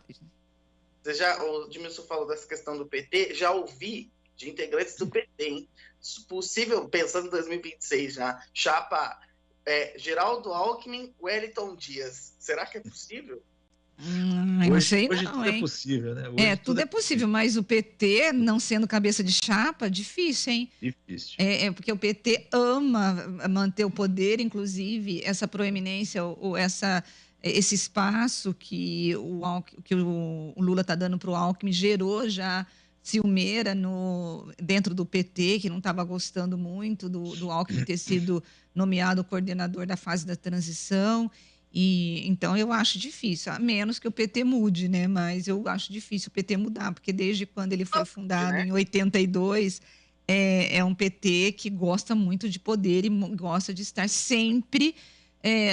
O Edmilson falou dessa questão do PT, já ouvi de integrantes do PT, hein? Possível, pensando em 2026 já, chapa Geraldo Alckmin, Wellington Dias. Será que é possível? Não sei hoje não, tudo hein? é possível, né? Hoje Tudo é possível, mas o PT, não sendo cabeça de chapa, difícil, hein? Difícil. Porque o PT ama manter o poder, inclusive, essa proeminência, ou esse espaço que o Lula está dando para o Alckmin gerou já ciumeira dentro do PT, que não estava gostando muito do Alckmin ter sido nomeado coordenador da fase da transição. E então eu acho difícil, a menos que o PT mude, né? Mas eu acho difícil o PT mudar, porque desde quando ele foi fundado, em 82, é um PT que gosta muito de poder e gosta de estar sempre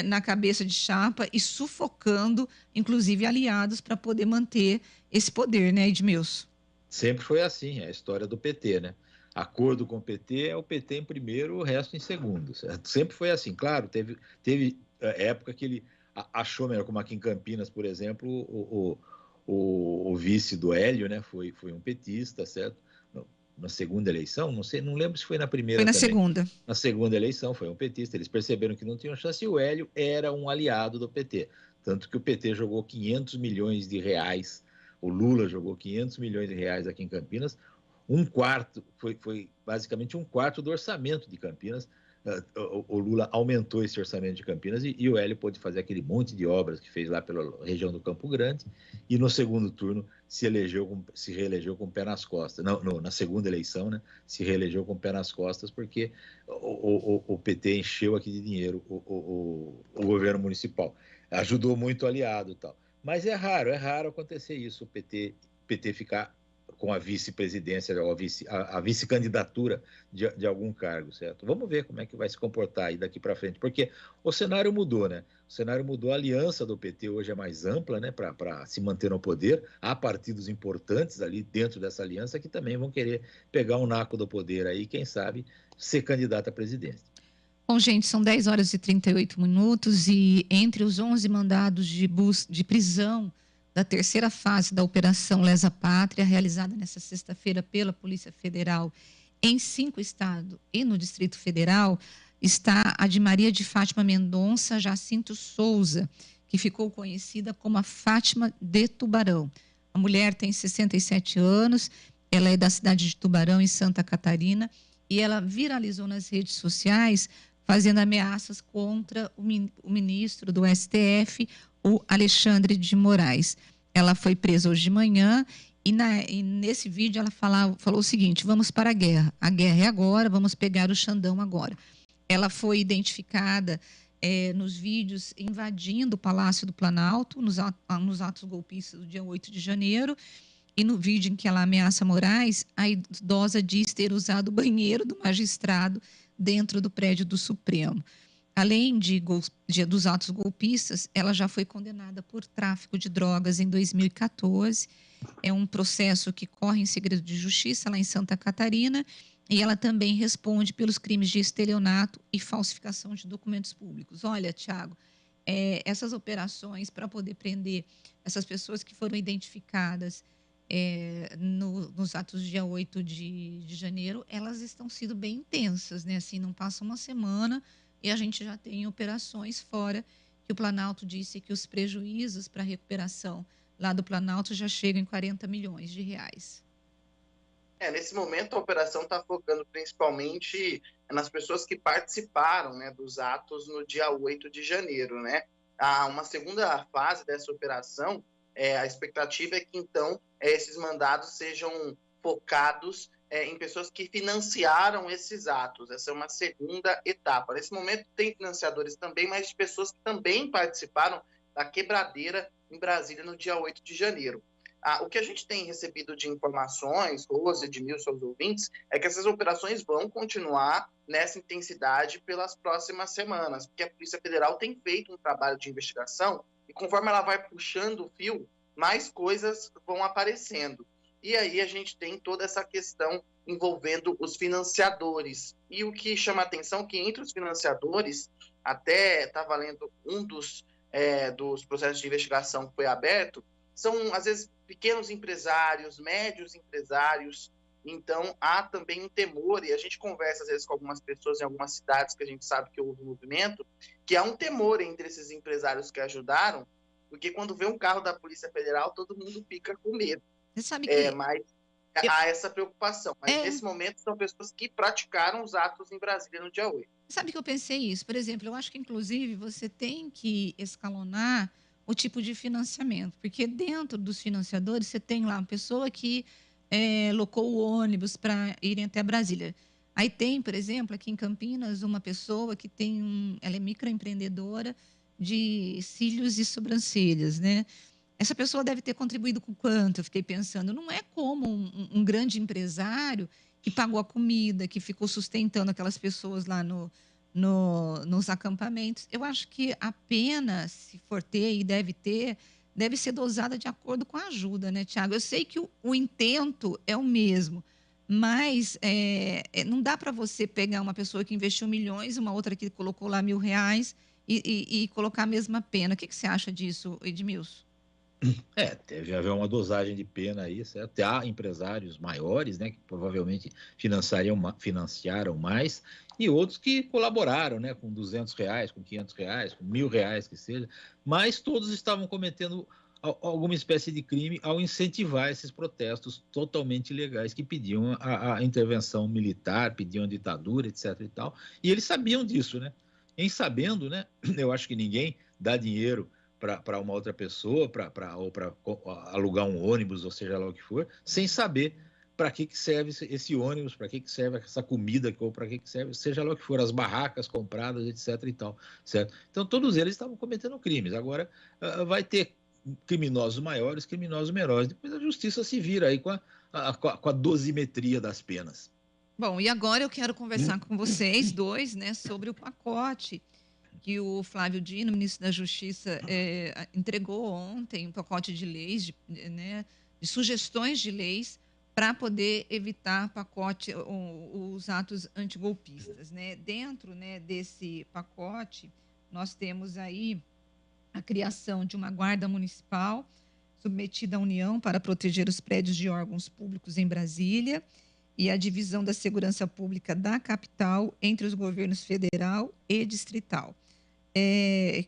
na cabeça de chapa e sufocando, inclusive, aliados para poder manter esse poder, né, Edmilson? Sempre foi assim, é a história do PT, né? Acordo com o PT é o PT em primeiro, o resto em segundo, certo? Sempre foi assim. Claro, teve época que ele achou melhor, como aqui em Campinas, por exemplo, o vice do Hélio, né? Foi um petista, certo? Na segunda eleição, não lembro se foi na primeira. Foi na também. segunda. Na segunda eleição foi um petista, eles perceberam que não tinham chance e o Hélio era um aliado do PT. Tanto que o PT jogou 500 milhões de reais, o Lula jogou 500 milhões de reais aqui em Campinas, um quarto, foi basicamente um quarto do orçamento de Campinas. O Lula aumentou esse orçamento de Campinas e o Hélio pôde fazer aquele monte de obras que fez lá pela região do Campo Grande e no segundo turno se reelegeu com o pé nas costas. Na segunda eleição, né, se reelegeu com o pé nas costas porque o PT encheu aqui de dinheiro o governo municipal. Ajudou muito o aliado e tal. Mas é raro acontecer isso, o PT ficar com a vice-presidência, a vice-candidatura de algum cargo, certo? Vamos ver como é que vai se comportar aí daqui para frente, porque o cenário mudou, né? O cenário mudou, a aliança do PT hoje é mais ampla, né, para se manter no poder. Há partidos importantes ali dentro dessa aliança que também vão querer pegar um naco do poder aí, quem sabe, ser candidato à presidência. Bom, gente, são 10 horas e 38 minutos e entre os 11 mandados de prisão da terceira fase da Operação Lesa Pátria, realizada nesta sexta-feira pela Polícia Federal em 5 estados e no Distrito Federal, está a de Maria de Fátima Mendonça Jacinto Souza, que ficou conhecida como a Fátima de Tubarão. A mulher tem 67 anos, ela é da cidade de Tubarão, em Santa Catarina, e ela viralizou nas redes sociais fazendo ameaças contra o ministro do STF, o Alexandre de Moraes. Ela foi presa hoje de manhã e nesse vídeo ela falou o seguinte: vamos para a guerra é agora, vamos pegar o Xandão agora. Ela foi identificada nos vídeos invadindo o Palácio do Planalto, nos atos golpistas do dia 8 de janeiro, E no vídeo em que ela ameaça Moraes, a idosa diz ter usado o banheiro do magistrado dentro do prédio do Supremo. Além dos atos golpistas, ela já foi condenada por tráfico de drogas em 2014. É um processo que corre em segredo de justiça lá em Santa Catarina. E ela também responde pelos crimes de estelionato e falsificação de documentos públicos. Olha, Tiago, essas operações para poder prender essas pessoas que foram identificadas nos atos do dia 8 de janeiro, elas estão sendo bem intensas, né? Assim, não passa uma semana e a gente já tem operações fora que o Planalto disse que os prejuízos para a recuperação lá do Planalto já chegam em 40 milhões de reais. Nesse momento a operação está focando principalmente nas pessoas que participaram, né, dos atos no dia 8 de janeiro, né? Uma segunda fase dessa operação, a expectativa é que, então, esses mandados sejam focados em pessoas que financiaram esses atos. Essa é uma segunda etapa. Nesse momento tem financiadores também, mas de pessoas que também participaram da quebradeira em Brasília no dia 8 de janeiro. O que a gente tem recebido de informações, Rose, Edmilson, os ouvintes, é que essas operações vão continuar nessa intensidade pelas próximas semanas, porque a Polícia Federal tem feito um trabalho de investigação e conforme ela vai puxando o fio, mais coisas vão aparecendo. E aí a gente tem toda essa questão envolvendo os financiadores. E o que chama a atenção é que entre os financiadores, até está valendo um dos processos de investigação que foi aberto, são, às vezes, pequenos empresários, médios empresários. Então, há também um temor, e a gente conversa, às vezes, com algumas pessoas em algumas cidades que a gente sabe que houve um movimento, que há um temor entre esses empresários que ajudaram, porque quando vê um carro da Polícia Federal, todo mundo fica com medo. Você sabe que... Mas há essa preocupação. Mas, nesse momento, são pessoas que praticaram os atos em Brasília no dia 8. Sabe que eu pensei isso? Por exemplo, eu acho que, inclusive, você tem que escalonar o tipo de financiamento, porque dentro dos financiadores você tem lá uma pessoa que locou o ônibus para irem até Brasília. Aí tem, por exemplo, aqui em Campinas, uma pessoa que ela é microempreendedora de cílios e sobrancelhas, né? Essa pessoa deve ter contribuído com quanto? Eu fiquei pensando, não é como um grande empresário que pagou a comida, que ficou sustentando aquelas pessoas lá nos acampamentos. Eu acho que a pena, se for ter e deve ser dosada de acordo com a ajuda, né, Tiago? Eu sei que o intento é o mesmo, mas não dá para você pegar uma pessoa que investiu milhões, uma outra que colocou lá R$1.000 e colocar a mesma pena. O que você acha disso, Edmilson? Deve haver uma dosagem de pena aí, certo? Há empresários maiores, né, que provavelmente financiaram mais, e outros que colaboraram, né, com R$200, com R$500, com R$1.000 que seja, mas todos estavam cometendo alguma espécie de crime ao incentivar esses protestos totalmente ilegais que pediam a intervenção militar, pediam a ditadura, etc. e tal, e eles sabiam disso, né? Em sabendo, né, eu acho que ninguém dá dinheiro para uma outra pessoa, para alugar um ônibus, ou seja lá o que for, sem saber para que serve esse ônibus, para que serve essa comida, ou para que serve, seja lá o que for, as barracas compradas, etc. e tal, certo? Então, todos eles estavam cometendo crimes. Agora, vai ter criminosos maiores, criminosos menores. Depois a justiça se vira aí com a dosimetria das penas. Bom, e agora eu quero conversar com vocês dois, né, sobre o pacote que o Flávio Dino, ministro da Justiça, entregou ontem, um pacote de leis, de sugestões de leis para poder evitar os atos antigolpistas, né? Dentro, né, desse pacote, nós temos aí a criação de uma guarda municipal submetida à União para proteger os prédios de órgãos públicos em Brasília e a divisão da segurança pública da capital entre os governos federal e distrital.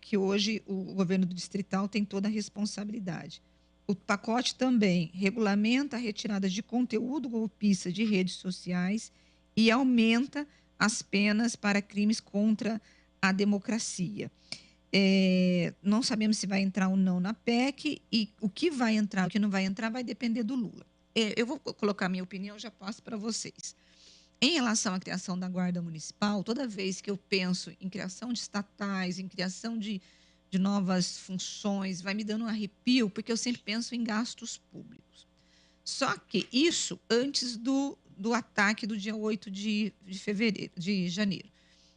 Que hoje o governo do distrital tem toda a responsabilidade. O pacote também regulamenta a retirada de conteúdo golpista de redes sociais e aumenta as penas para crimes contra a democracia. Não sabemos se vai entrar ou não na PEC, e o que vai entrar, o que não vai entrar, vai depender do Lula. Eu vou colocar minha opinião, já passo para vocês. Em relação à criação da Guarda Municipal, toda vez que eu penso em criação de estatais, em criação de novas funções, vai me dando um arrepio, porque eu sempre penso em gastos públicos. Só que isso antes do ataque do dia 8 de janeiro.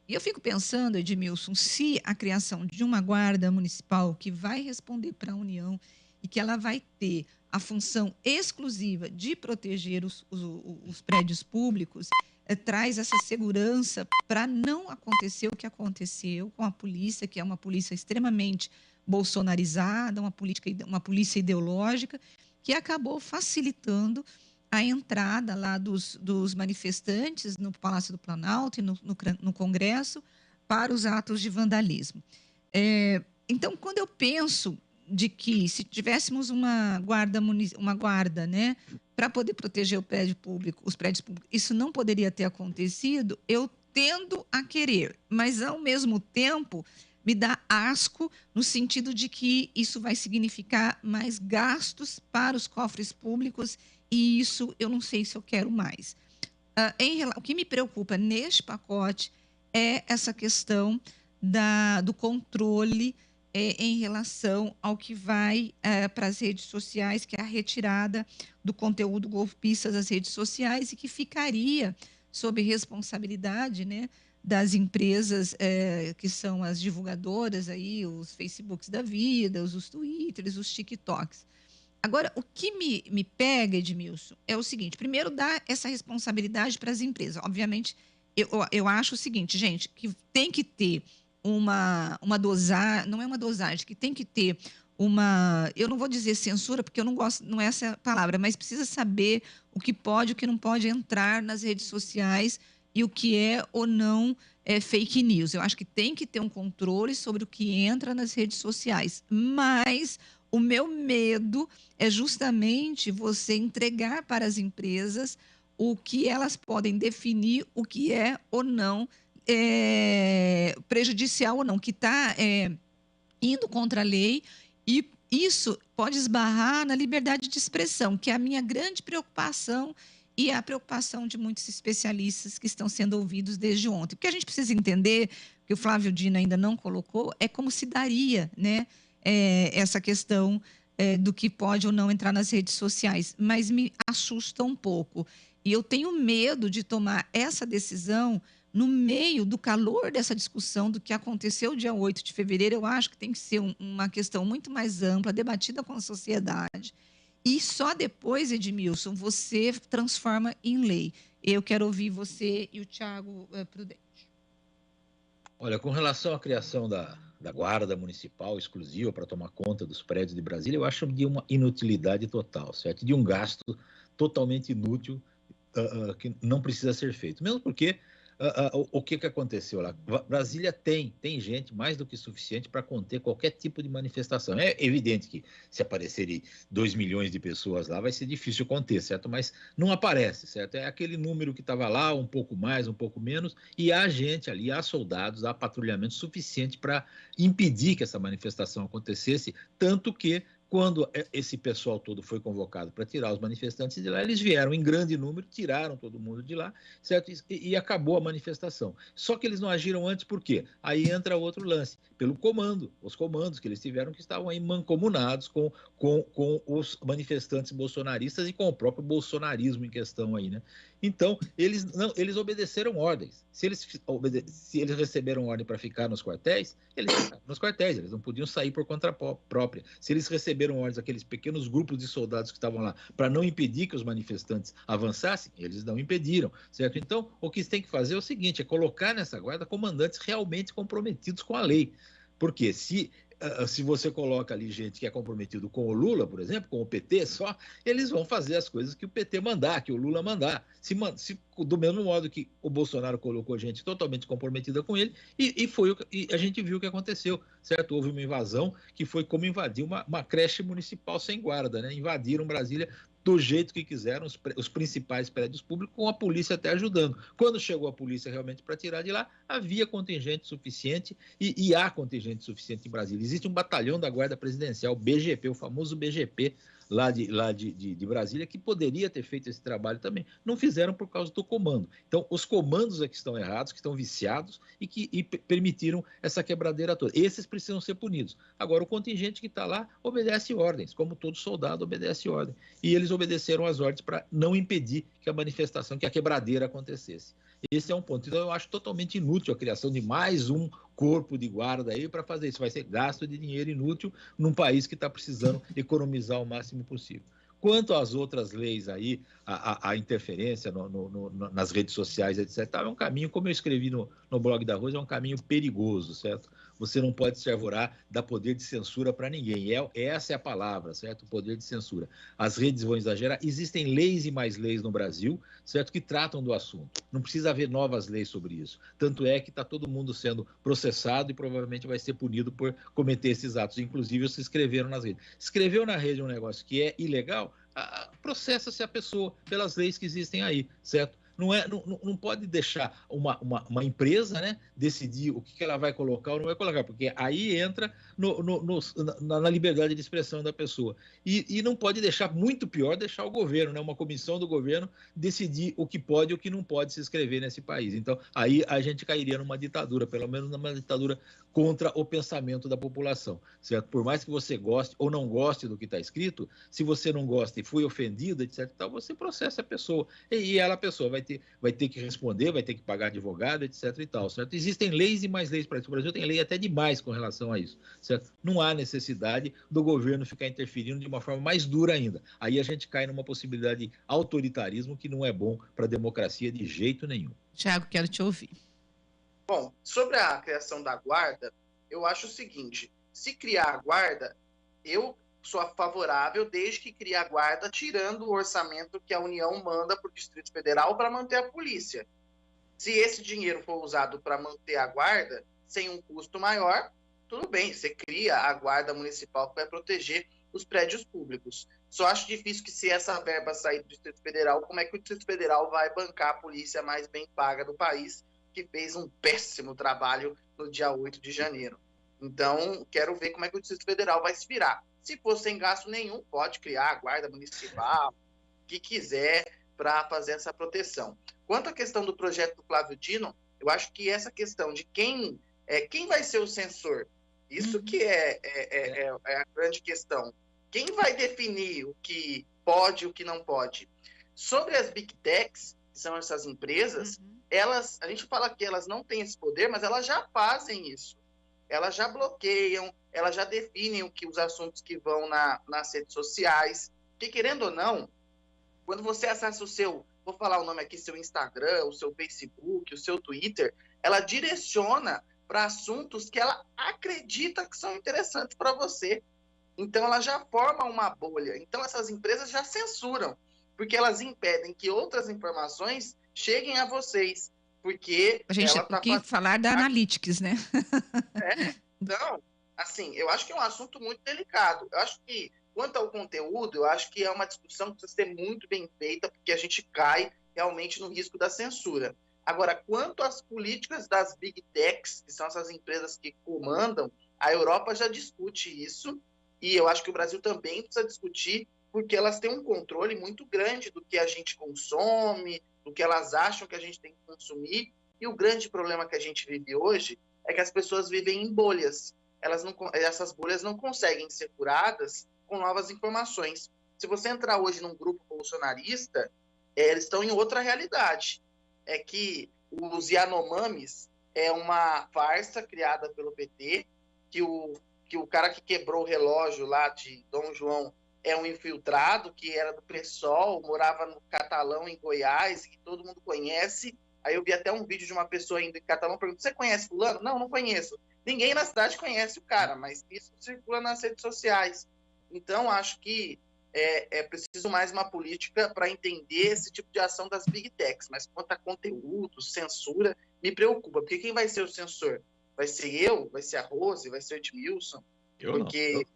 E eu fico pensando, Edmilson, se a criação de uma guarda municipal que vai responder para a União e que ela vai ter a função exclusiva de proteger os prédios públicos, traz essa segurança para não acontecer o que aconteceu com a polícia, que é uma polícia extremamente bolsonarizada, uma polícia ideológica, que acabou facilitando a entrada lá dos manifestantes no Palácio do Planalto e no Congresso para os atos de vandalismo. Então, quando eu penso de que se tivéssemos uma guarda, né, para poder proteger os prédios públicos, isso não poderia ter acontecido, eu tendo a querer, mas ao mesmo tempo me dá asco no sentido de que isso vai significar mais gastos para os cofres públicos e isso eu não sei se eu quero mais. O que me preocupa neste pacote é essa questão do controle em relação ao que vai para as redes sociais, que é a retirada do conteúdo golpista das redes sociais e que ficaria sob responsabilidade, né, das empresas que são as divulgadoras, aí, os Facebooks da vida, os Twitters, os TikToks. Agora, o que me pega, Edmilson, é o seguinte: primeiro, dar essa responsabilidade para as empresas. Obviamente, eu acho o seguinte, gente, que tem que ter uma dosagem, não é uma dosagem, que tem que ter eu não vou dizer censura, porque eu não gosto, não é essa a palavra, mas precisa saber o que pode e o que não pode entrar nas redes sociais e o que é ou não fake news. Eu acho que tem que ter um controle sobre o que entra nas redes sociais, mas o meu medo é justamente você entregar para as empresas o que elas podem definir, o que é ou não prejudicial ou não, que está indo contra a lei, e isso pode esbarrar na liberdade de expressão, que é a minha grande preocupação e a preocupação de muitos especialistas que estão sendo ouvidos desde ontem. O que a gente precisa entender, que o Flávio Dino ainda não colocou, é como se daria, né, essa questão do que pode ou não entrar nas redes sociais, mas me assusta um pouco. E eu tenho medo de tomar essa decisão no meio do calor dessa discussão do que aconteceu dia 8 de fevereiro. Eu acho que tem que ser uma questão muito mais ampla, debatida com a sociedade. E só depois, Edmilson, você transforma em lei. Eu quero ouvir você e o Thiago Prudente. Olha, com relação à criação da guarda municipal exclusiva para tomar conta dos prédios de Brasília, eu acho de uma inutilidade total, certo? De um gasto totalmente inútil que não precisa ser feito. Mesmo porque o que aconteceu lá? Brasília tem gente mais do que suficiente para conter qualquer tipo de manifestação. É evidente que se aparecerem 2 milhões de pessoas lá, vai ser difícil conter, certo? Mas não aparece, certo? É aquele número que estava lá, um pouco mais, um pouco menos, e há gente ali, há soldados, há patrulhamento suficiente para impedir que essa manifestação acontecesse, tanto que quando esse pessoal todo foi convocado para tirar os manifestantes de lá, eles vieram em grande número, tiraram todo mundo de lá, certo? E acabou a manifestação. Só que eles não agiram antes, por quê? Aí entra outro lance, pelo comando, os comandos que eles tiveram, que estavam aí mancomunados com os manifestantes bolsonaristas e com o próprio bolsonarismo em questão aí, né? Então, eles obedeceram ordens. Se eles receberam ordem para ficar nos quartéis, eles ficaram nos quartéis, eles não podiam sair por conta própria. Se eles receberam ordens, aqueles pequenos grupos de soldados que estavam lá, para não impedir que os manifestantes avançassem, eles não impediram, certo? Então, o que se tem que fazer é o seguinte, é colocar nessa guarda comandantes realmente comprometidos com a lei. Porque se você coloca ali gente que é comprometido com o Lula, por exemplo, com o PT só, eles vão fazer as coisas que o PT mandar, que o Lula mandar. Do mesmo modo que o Bolsonaro colocou gente totalmente comprometida com ele, e a gente viu o que aconteceu, certo? Houve uma invasão que foi como invadir uma creche municipal sem guarda, né? Invadiram Brasília do jeito que quiseram, os principais prédios públicos, com a polícia até ajudando. Quando chegou a polícia realmente para tirar de lá, havia contingente suficiente e há contingente suficiente em Brasília. Existe um batalhão da Guarda Presidencial, BGP, o famoso BGP, lá de Brasília, que poderia ter feito esse trabalho também. Não fizeram por causa do comando. Então, os comandos é que estão errados, que estão viciados e permitiram essa quebradeira toda. Esses precisam ser punidos. Agora, o contingente que está lá obedece ordens, como todo soldado obedece ordem. E eles obedeceram as ordens para não impedir que a manifestação, que a quebradeira acontecesse. Esse é um ponto. Então, eu acho totalmente inútil a criação de mais um corpo de guarda aí para fazer isso. Vai ser gasto de dinheiro inútil num país que está precisando economizar o máximo possível. Quanto às outras leis aí, a interferência nas redes sociais, etc., é um caminho, como eu escrevi no blog da Rosa, é um caminho perigoso, certo? Você não pode se arvorar, dar poder de censura para ninguém. Essa é a palavra, certo? Poder de censura. As redes vão exagerar. Existem leis e mais leis no Brasil, certo? Que tratam do assunto. Não precisa haver novas leis sobre isso. Tanto é que está todo mundo sendo processado e provavelmente vai ser punido por cometer esses atos. Inclusive, se inscreveram nas redes. Escreveu na rede um negócio que é ilegal, processa-se a pessoa pelas leis que existem aí, certo? Não pode deixar uma empresa, né, decidir o que ela vai colocar ou não vai colocar, porque aí entra na liberdade de expressão da pessoa. E não pode deixar, muito pior, deixar o governo, né, uma comissão do governo decidir o que pode e o que não pode se inscrever nesse país. Então, aí a gente cairia numa ditadura, pelo menos numa ditadura contra o pensamento da população, certo? Por mais que você goste ou não goste do que está escrito, se você não gosta e foi ofendido, etc., você processa a pessoa. E a pessoa vai ter que responder, vai ter que pagar advogado, etc. e tal, certo? Existem leis e mais leis para isso. O Brasil tem lei até demais com relação a isso, certo? Não há necessidade do governo ficar interferindo de uma forma mais dura ainda. Aí a gente cai numa possibilidade de autoritarismo que não é bom para a democracia de jeito nenhum. Tiago, quero te ouvir. Bom, sobre a criação da guarda, eu acho o seguinte, se criar a guarda, eu sou favorável desde que crie a guarda tirando o orçamento que a União manda para o Distrito Federal para manter a polícia. Se esse dinheiro for usado para manter a guarda, sem um custo maior, tudo bem, você cria a guarda municipal que vai proteger os prédios públicos. Só acho difícil que se essa verba sair do Distrito Federal, como é que o Distrito Federal vai bancar a polícia mais bem paga do país, que fez um péssimo trabalho no dia 8 de janeiro. Então, quero ver como é que o Distrito Federal vai se virar. Se for sem gasto nenhum, pode criar a guarda municipal, o que quiser, para fazer essa proteção. Quanto à questão do projeto do Flávio Dino, eu acho que essa questão de quem vai ser o censor, isso que é a grande questão. Quem vai definir o que pode e o que não pode? Sobre as Big Techs, que são essas empresas, a gente fala que elas não têm esse poder, mas elas já fazem isso. Elas já bloqueiam, elas já definem os assuntos que vão nas redes sociais. Porque, querendo ou não, quando você acessa o seu, vou falar o nome aqui, seu Instagram, o seu Facebook, o seu Twitter, ela direciona para assuntos que ela acredita que são interessantes para você. Então, ela já forma uma bolha. Então, essas empresas já censuram, porque elas impedem que outras informações cheguem a vocês. Porque a gente tem que falar da Analytics, né? Então, assim, eu acho que é um assunto muito delicado. Eu acho que, quanto ao conteúdo, eu acho que é uma discussão que precisa ser muito bem feita, porque a gente cai realmente no risco da censura. Agora, quanto às políticas das Big Techs, que são essas empresas que comandam, a Europa já discute isso, e eu acho que o Brasil também precisa discutir, porque elas têm um controle muito grande do que a gente consome, do que elas acham que a gente tem que consumir, e o grande problema que a gente vive hoje é que as pessoas vivem em bolhas. Essas bolhas não conseguem ser curadas com novas informações. Se você entrar hoje num grupo bolsonarista, eles estão em outra realidade. É que os Yanomamis é uma farsa criada pelo PT, que o cara que quebrou o relógio lá de Dom João é um infiltrado, que era do PSOL, morava no Catalão, em Goiás, que todo mundo conhece. Aí eu vi até um vídeo de uma pessoa indo em Catalão, perguntando, você conhece fulano? Não, não conheço. Ninguém na cidade conhece o cara, mas isso circula nas redes sociais. Então, acho que é preciso mais uma política para entender esse tipo de ação das Big Techs. Mas quanto a conteúdo, censura, me preocupa. Porque quem vai ser o censor? Vai ser eu? Vai ser a Rose? Vai ser o Edmilson? Porque...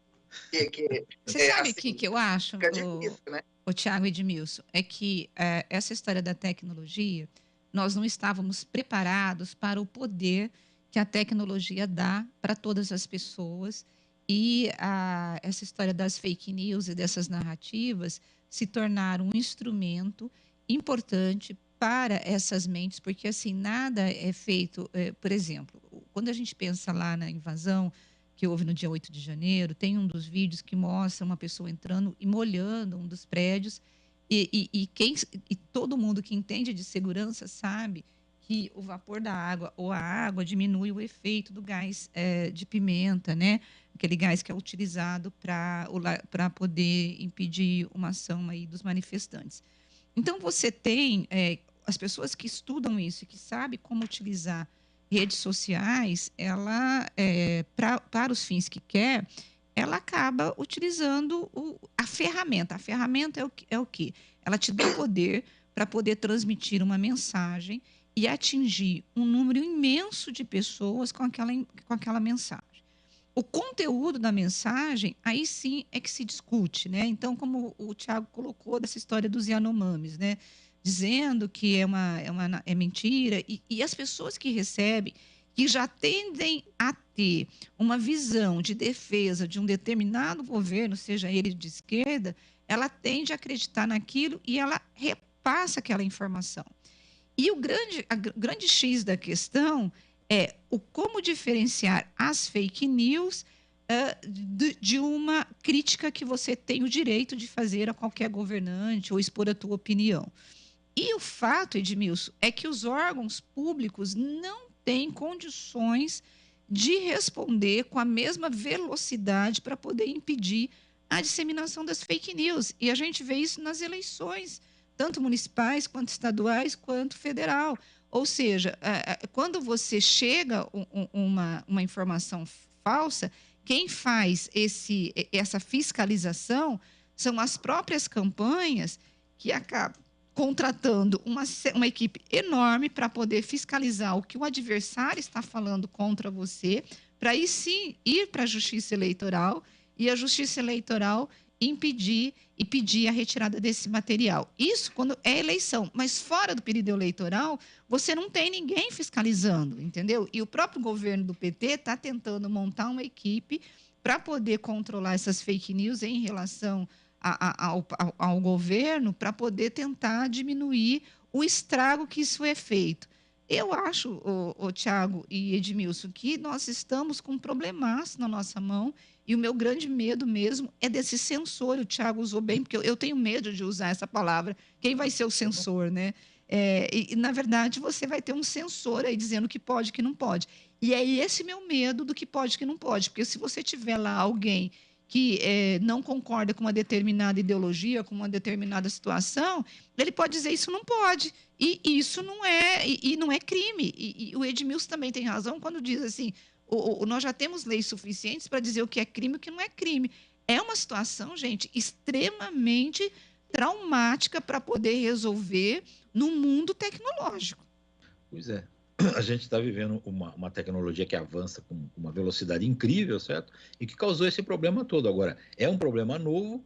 Você sabe o assim, que eu acho, difícil, né? o Tiago e Edmilson, é que essa história da tecnologia, nós não estávamos preparados para o poder que a tecnologia dá para todas as pessoas E essa história das fake news e dessas narrativas se tornaram um instrumento importante para essas mentes, porque assim, nada é feito, por exemplo, quando a gente pensa lá na invasão que houve no dia 8 de janeiro, tem um dos vídeos que mostra uma pessoa entrando e molhando um dos prédios, e todo mundo que entende de segurança sabe que o vapor da água ou a água diminui o efeito do gás de pimenta, né? Aquele gás que é utilizado para poder impedir uma ação aí dos manifestantes. Então, você tem as pessoas que estudam isso e que sabem como utilizar redes sociais, ela, para os fins que quer, ela acaba utilizando a ferramenta. A ferramenta é o quê? Ela te dá poder para poder transmitir uma mensagem e atingir um número imenso de pessoas com aquela mensagem. O conteúdo da mensagem, aí sim é que se discute, né? Então, como o Tiago colocou dessa história dos Yanomamis, né? Dizendo que é mentira, e as pessoas que recebem, que já tendem a ter uma visão de defesa de um determinado governo, seja ele de esquerda, ela tende a acreditar naquilo e ela repassa aquela informação. E o grande X da questão é como diferenciar as fake news de uma crítica que você tem o direito de fazer a qualquer governante ou expor a tua opinião. E o fato, Edmilson, é que os órgãos públicos não têm condições de responder com a mesma velocidade para poder impedir a disseminação das fake news. E a gente vê isso nas eleições, tanto municipais, quanto estaduais, quanto federal. Ou seja, quando você chega uma informação falsa, quem faz essa fiscalização são as próprias campanhas que acabam contratando uma equipe enorme para poder fiscalizar o que o adversário está falando contra você, para aí sim ir para a Justiça Eleitoral e a Justiça Eleitoral impedir e pedir a retirada desse material. Isso quando é eleição, mas fora do período eleitoral, você não tem ninguém fiscalizando, entendeu? E o próprio governo do PT está tentando montar uma equipe para poder controlar essas fake news em relação ao governo, para poder tentar diminuir o estrago que isso é feito. Eu acho, Tiago e Edmilson, que nós estamos com um problemaço na nossa mão, e o meu grande medo mesmo é desse censor. O Tiago usou bem, porque eu tenho medo de usar essa palavra. Quem vai ser o censor, né? E, na verdade, você vai ter um censor aí dizendo que pode e que não pode. E é esse meu medo do que pode e que não pode. Porque se você tiver lá alguém que não concorda com uma determinada ideologia, com uma determinada situação, ele pode dizer isso não pode. E isso não é crime. E o Edmilson também tem razão quando diz assim, nós já temos leis suficientes para dizer o que é crime e o que não é crime. É uma situação, gente, extremamente traumática para poder resolver no mundo tecnológico. Pois é. A gente está vivendo uma tecnologia que avança com uma velocidade incrível, certo? E que causou esse problema todo. Agora, é um problema novo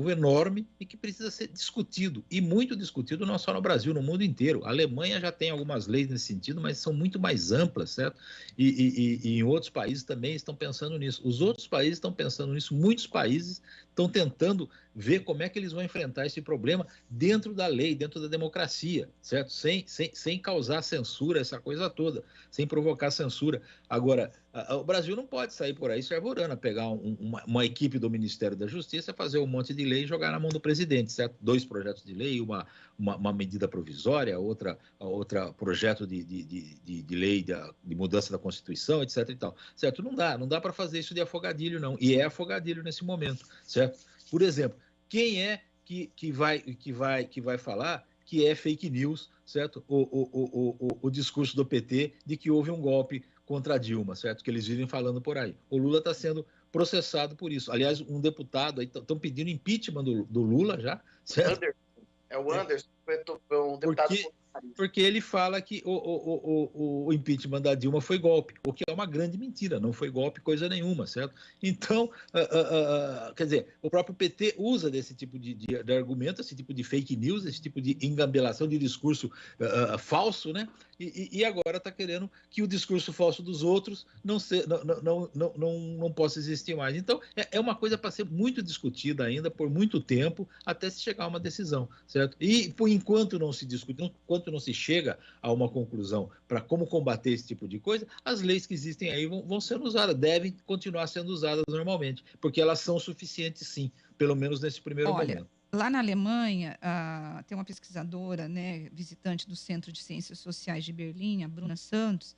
enorme e que precisa ser discutido, e muito discutido, não só no Brasil, no mundo inteiro. A Alemanha já tem algumas leis nesse sentido, mas são muito mais amplas, certo? E em outros países também estão pensando nisso. Os outros países estão pensando nisso, muitos países estão tentando ver como é que eles vão enfrentar esse problema dentro da lei, dentro da democracia, certo? Sem causar censura, essa coisa toda, sem provocar censura. Agora, o Brasil não pode sair por aí se arvorando, pegar uma equipe do Ministério da Justiça, fazer um monte de lei e jogar na mão do presidente, certo? 2 projetos de lei, uma medida provisória, outra projeto de lei de mudança da Constituição, etc. e tal, certo? Não dá para fazer isso de afogadilho, não. E é afogadilho nesse momento, certo? Por exemplo, quem é que vai falar que é fake news, certo? O discurso do PT de que houve um golpe contra a Dilma, certo? Que eles vivem falando por aí. O Lula está sendo processado por isso. Aliás, um deputado aí estão pedindo impeachment do Lula já, certo? É o Anderson, um deputado. Porque ele fala que o impeachment da Dilma foi golpe, o que é uma grande mentira, não foi golpe coisa nenhuma, certo? Então, quer dizer, o próprio PT usa desse tipo de argumento, esse tipo de fake news, esse tipo de engambelação de discurso falso, né? e agora está querendo que o discurso falso dos outros não possa existir mais. Então, é uma coisa para ser muito discutida ainda por muito tempo, até se chegar a uma decisão, certo? E por enquanto não se discute, enquanto não se chega a uma conclusão para como combater esse tipo de coisa, as leis que existem aí vão ser usadas, devem continuar sendo usadas normalmente, porque elas são suficientes, sim, pelo menos nesse primeiro momento. Lá na Alemanha, tem uma pesquisadora, né, visitante do Centro de Ciências Sociais de Berlim, a Bruna Santos.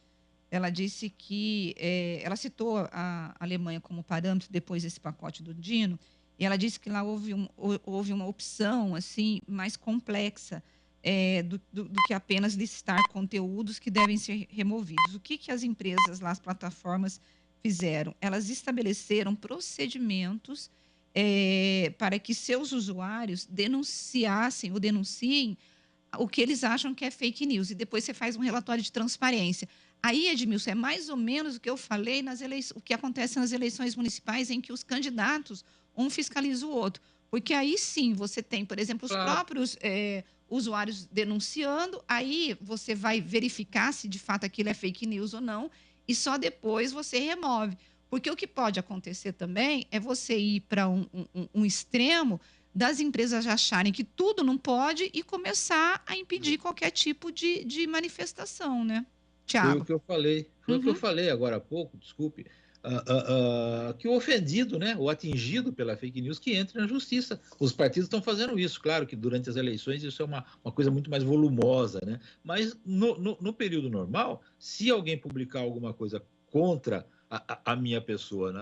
Ela disse que ela citou a Alemanha como parâmetro depois desse pacote do Dino, e ela disse que lá houve uma opção assim mais complexa do que apenas listar conteúdos que devem ser removidos. O que as empresas lá, as plataformas, fizeram? Elas estabeleceram procedimentos para que seus usuários denunciassem ou denunciem o que eles acham que é fake news. E depois você faz um relatório de transparência. Aí, Edmilson, é mais ou menos o que eu falei o que acontece nas eleições municipais, em que os candidatos, um fiscaliza o outro. Porque aí sim, você tem, por exemplo, os próprios usuários denunciando, aí você vai verificar se de fato aquilo é fake news ou não, e só depois você remove. Porque o que pode acontecer também é você ir para um extremo das empresas acharem que tudo não pode e começar a impedir qualquer tipo de manifestação, né, Tiago? Foi o que eu falei. Foi o que eu falei agora há pouco, desculpe. Que o ofendido, né, o atingido pela fake news, que entre na justiça. Os partidos estão fazendo isso. Claro que durante as eleições isso é uma coisa muito mais volumosa, né? Mas no período normal, se alguém publicar alguma coisa contra a minha pessoa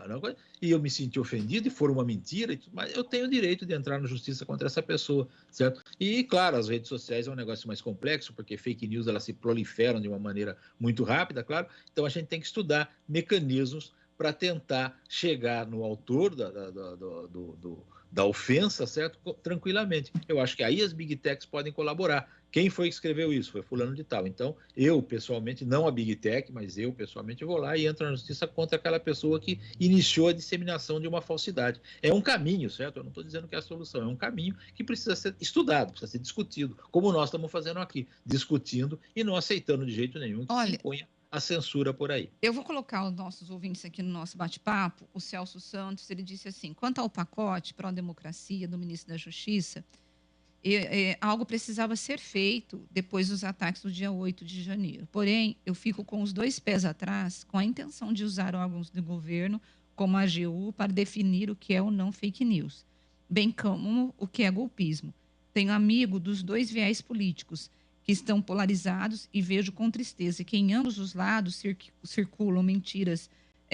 e eu me senti ofendido e for uma mentira, mas eu tenho o direito de entrar na justiça contra essa pessoa, certo? E, claro, as redes sociais é um negócio mais complexo, porque fake news elas se proliferam de uma maneira muito rápida, claro, então a gente tem que estudar mecanismos para tentar chegar no autor da ofensa, certo? Tranquilamente. Eu acho que aí as Big Techs podem colaborar. Quem foi que escreveu isso? Foi fulano de tal. Então, eu, pessoalmente, não a Big Tech, mas eu, pessoalmente, vou lá e entro na justiça contra aquela pessoa que iniciou a disseminação de uma falsidade. É um caminho, certo? Eu não estou dizendo que é a solução. É um caminho que precisa ser estudado, precisa ser discutido, como nós estamos fazendo aqui, discutindo e não aceitando de jeito nenhum que se imponha a censura por aí. Eu vou colocar os nossos ouvintes aqui no nosso bate-papo. O Celso Santos, ele disse assim, quanto ao pacote pró-democracia do ministro da Justiça, algo precisava ser feito depois dos ataques do dia 8 de janeiro. Porém, eu fico com os dois pés atrás, com a intenção de usar órgãos do governo, como a AGU, para definir o que é ou não fake news, bem como o que é golpismo. Tenho amigo dos dois viés políticos, que estão polarizados, e vejo com tristeza que em ambos os lados circulam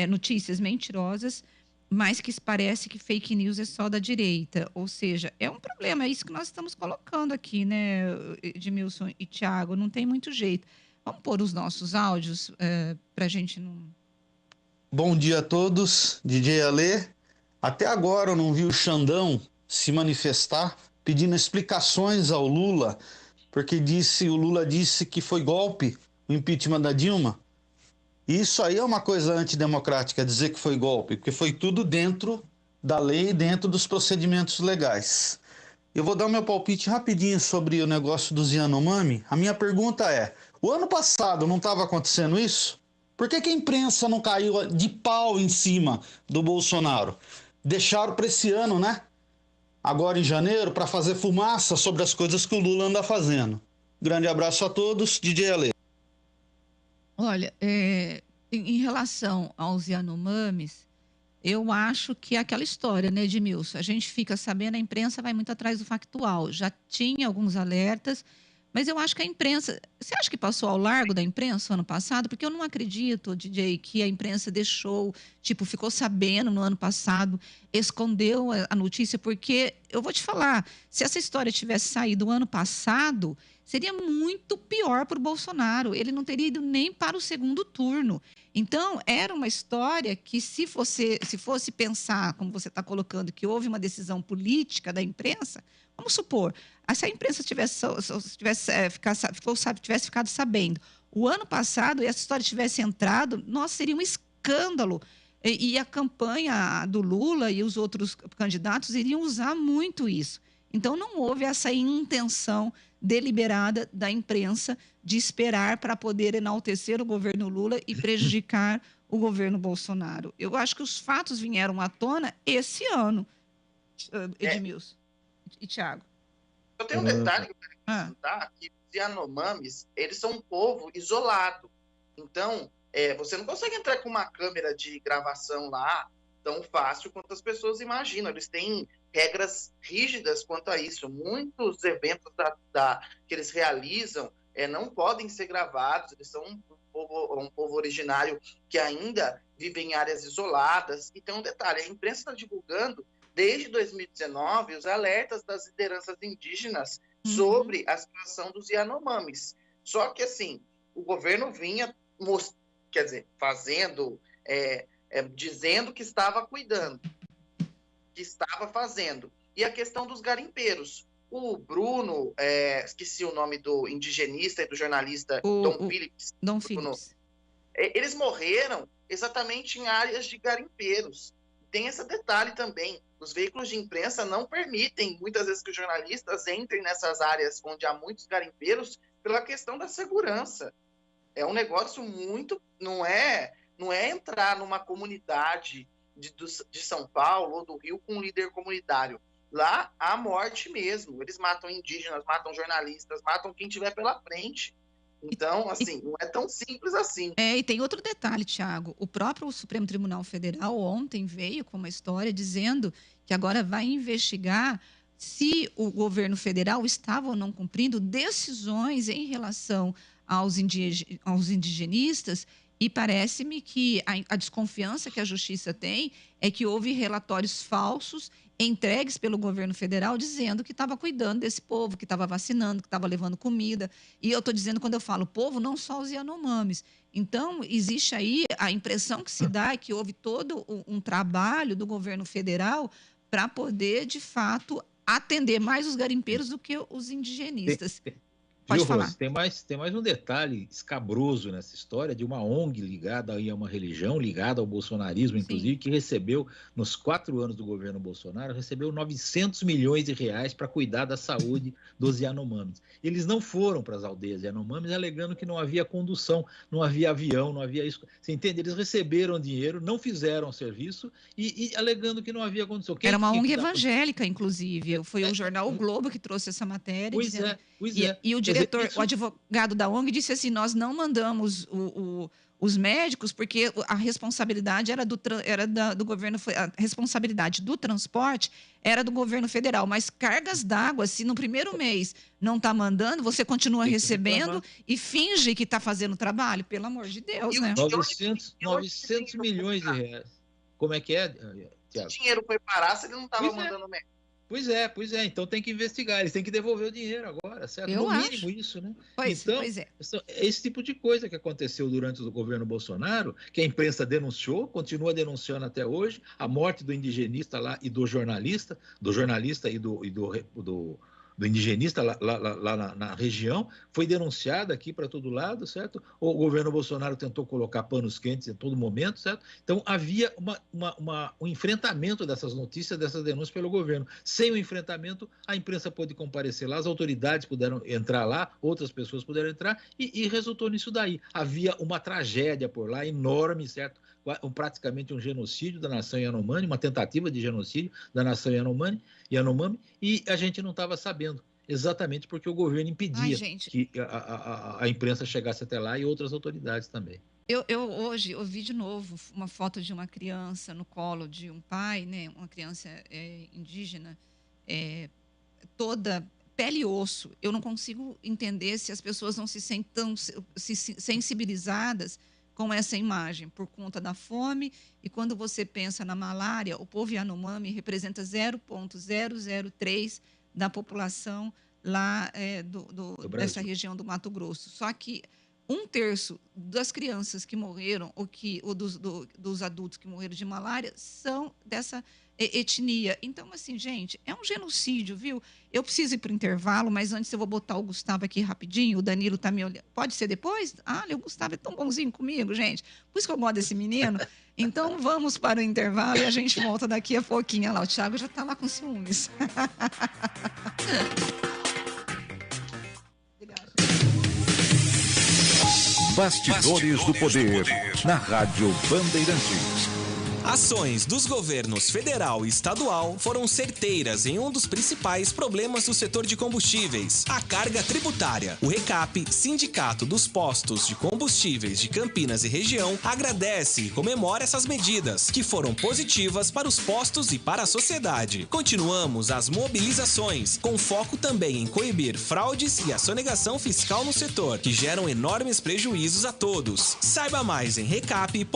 notícias mentirosas, mas que parece que fake news é só da direita. Ou seja, é um problema, é isso que nós estamos colocando aqui, né, Edmilson e Tiago, não tem muito jeito. Vamos pôr os nossos áudios para a gente não... Bom dia a todos, DJ Alê. Até agora eu não vi o Xandão se manifestar pedindo explicações ao Lula, porque o Lula disse que foi golpe o impeachment da Dilma. Isso aí é uma coisa antidemocrática, dizer que foi golpe, porque foi tudo dentro da lei, dentro dos procedimentos legais. Eu vou dar o meu palpite rapidinho sobre o negócio dos Yanomami. A minha pergunta é, o ano passado não estava acontecendo isso? Por que a imprensa não caiu de pau em cima do Bolsonaro? Deixaram para esse ano, né? Agora em janeiro, para fazer fumaça sobre as coisas que o Lula anda fazendo. Grande abraço a todos, DJ Ale. Olha, em relação aos Yanomamis, eu acho que é aquela história, né, Edmilson? A gente fica sabendo, a imprensa vai muito atrás do factual. Já tinha alguns alertas, mas eu acho que a imprensa... Você acha que passou ao largo da imprensa ano passado? Porque eu não acredito, DJ, que a imprensa deixou, ficou sabendo no ano passado, escondeu a notícia, porque eu vou te falar, se essa história tivesse saído ano passado, seria muito pior para o Bolsonaro. Ele não teria ido nem para o segundo turno. Então, era uma história que, se fosse pensar, como você está colocando, que houve uma decisão política da imprensa, vamos supor, se a imprensa tivesse ficado sabendo o ano passado e essa história tivesse entrado, seria um escândalo. E a campanha do Lula e os outros candidatos iriam usar muito isso. Então, não houve essa intenção deliberada da imprensa de esperar para poder enaltecer o governo Lula e prejudicar o governo Bolsonaro. Eu acho que os fatos vieram à tona esse ano, Edmilson e Thiago. Eu tenho um detalhe que eu quero acrescentar, que os Yanomamis, eles são um povo isolado. Então, você não consegue entrar com uma câmera de gravação lá tão fácil quanto as pessoas imaginam. Eles têm regras rígidas quanto a isso. Muitos eventos que eles realizam não podem ser gravados. Eles são um povo originário que ainda vive em áreas isoladas. E tem um detalhe, a imprensa está divulgando desde 2019 os alertas das lideranças indígenas sobre a situação dos Yanomamis. Só que, assim, o governo vinha, fazendo, dizendo que estava cuidando, que estava fazendo. E a questão dos garimpeiros. O Bruno, esqueci o nome do indigenista e do jornalista Dom Phillips. Dom Phillips. Eles morreram exatamente em áreas de garimpeiros. Tem esse detalhe também. Os veículos de imprensa não permitem, muitas vezes, que os jornalistas entrem nessas áreas onde há muitos garimpeiros pela questão da segurança. É um negócio muito... Não é entrar numa comunidade de São Paulo ou do Rio com um líder comunitário. Lá há morte mesmo. Eles matam indígenas, matam jornalistas, matam quem tiver pela frente. Então, assim, não é tão simples assim. E tem outro detalhe, Thiago. O próprio Supremo Tribunal Federal ontem veio com uma história dizendo que agora vai investigar se o governo federal estava ou não cumprindo decisões em relação aos indigenistas. E parece-me que a desconfiança que a Justiça tem é que houve relatórios falsos entregues pelo governo federal dizendo que estava cuidando desse povo, que estava vacinando, que estava levando comida. E eu estou dizendo, quando eu falo povo, não só os Yanomamis. Então, existe aí a impressão que se dá é que houve todo um trabalho do governo federal para poder, de fato, atender mais os garimpeiros do que os indigenistas. Pode falar. Rose, tem mais um detalhe escabroso nessa história de uma ONG ligada aí a uma religião, ligada ao bolsonarismo, inclusive, Sim. que recebeu, nos 4 anos do governo Bolsonaro, recebeu 900 milhões de reais para cuidar da saúde dos Yanomamis. Eles não foram para as aldeias Yanomamis alegando que não havia condução, não havia avião, não havia isso. Você entende? Eles receberam dinheiro, não fizeram o serviço e alegando que não havia condução. Era uma ONG evangélica, inclusive. Foi o jornal O Globo que trouxe essa matéria. Pois é. E o diretor, o advogado da ONG disse assim, nós não mandamos os médicos porque a responsabilidade era do governo, a responsabilidade do transporte era do governo federal, mas cargas d'água, se no primeiro mês não está mandando, você continua recebendo e finge que está fazendo o trabalho, pelo amor de Deus, né? 900 milhões de reais. Como é que é, Tiago? O dinheiro foi parar se ele não estava mandando médico. Pois é. Então tem que investigar, eles têm que devolver o dinheiro agora, certo? No mínimo isso, né? Pois é. Esse tipo de coisa que aconteceu durante o governo Bolsonaro, que a imprensa denunciou, continua denunciando até hoje, a morte do indigenista lá e do jornalista e do indigenista lá na região, foi denunciada aqui para todo lado, certo? O governo Bolsonaro tentou colocar panos quentes em todo momento, certo? Então, havia um enfrentamento dessas notícias, dessas denúncias pelo governo. Sem o enfrentamento, a imprensa pôde comparecer lá, as autoridades puderam entrar lá, outras pessoas puderam entrar, e resultou nisso daí. Havia uma tragédia por lá, enorme, certo? Praticamente um genocídio da nação Yanomami, uma tentativa de genocídio da nação Yanomami, e a gente não estava sabendo, exatamente porque o governo impedia que a imprensa chegasse até lá e outras autoridades também. Hoje eu vi de novo uma foto de uma criança no colo de um pai, né, uma criança indígena, toda pele e osso. Eu não consigo entender se as pessoas não se sentem sensibilizadas com essa imagem, por conta da fome. E quando você pensa na malária, o povo Yanomami representa 0,003 da população lá dessa região do Mato Grosso. Só que 1/3 das crianças que morreram, ou dos adultos que morreram de malária, são dessa etnia. Então, assim, gente, é um genocídio, viu? Eu preciso ir para o intervalo, mas antes eu vou botar o Gustavo aqui rapidinho. O Danilo está me olhando. Pode ser depois? O Gustavo é tão bonzinho comigo, gente. Por isso que eu gosto desse menino. Então, vamos para o intervalo e a gente volta daqui a pouquinho. Olha lá, o Thiago já está lá com ciúmes. Bastidores do Poder, na Rádio Bandeirantes. Ações dos governos federal e estadual foram certeiras em um dos principais problemas do setor de combustíveis, a carga tributária. O RECAP, Sindicato dos Postos de Combustíveis de Campinas e Região, agradece e comemora essas medidas, que foram positivas para os postos e para a sociedade. Continuamos as mobilizações, com foco também em coibir fraudes e a sonegação fiscal no setor, que geram enormes prejuízos a todos. Saiba mais em recap.org.br.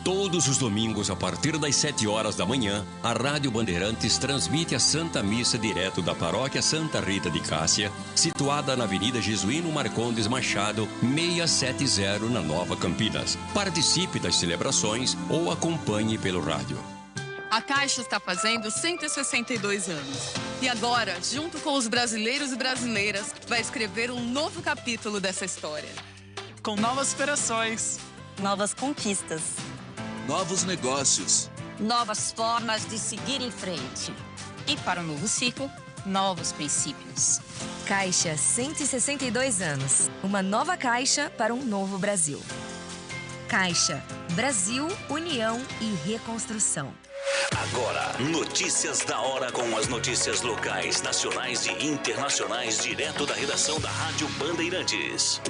Todos os domingos, a partir das 7 horas da manhã, a Rádio Bandeirantes transmite a Santa Missa direto da Paróquia Santa Rita de Cássia, situada na Avenida Jesuíno Marcondes Machado, 670, na Nova Campinas. Participe das celebrações ou acompanhe pelo rádio. A Caixa está fazendo 162 anos. E agora, junto com os brasileiros e brasileiras, vai escrever um novo capítulo dessa história. Com novas operações. Novas conquistas. Novos negócios. Novas formas de seguir em frente. E para um novo ciclo, novos princípios. Caixa, 162 anos. Uma nova Caixa para um novo Brasil. Caixa, Brasil, União e Reconstrução. Agora, notícias da hora com as notícias locais, nacionais e internacionais, direto da redação da Rádio Bandeirantes.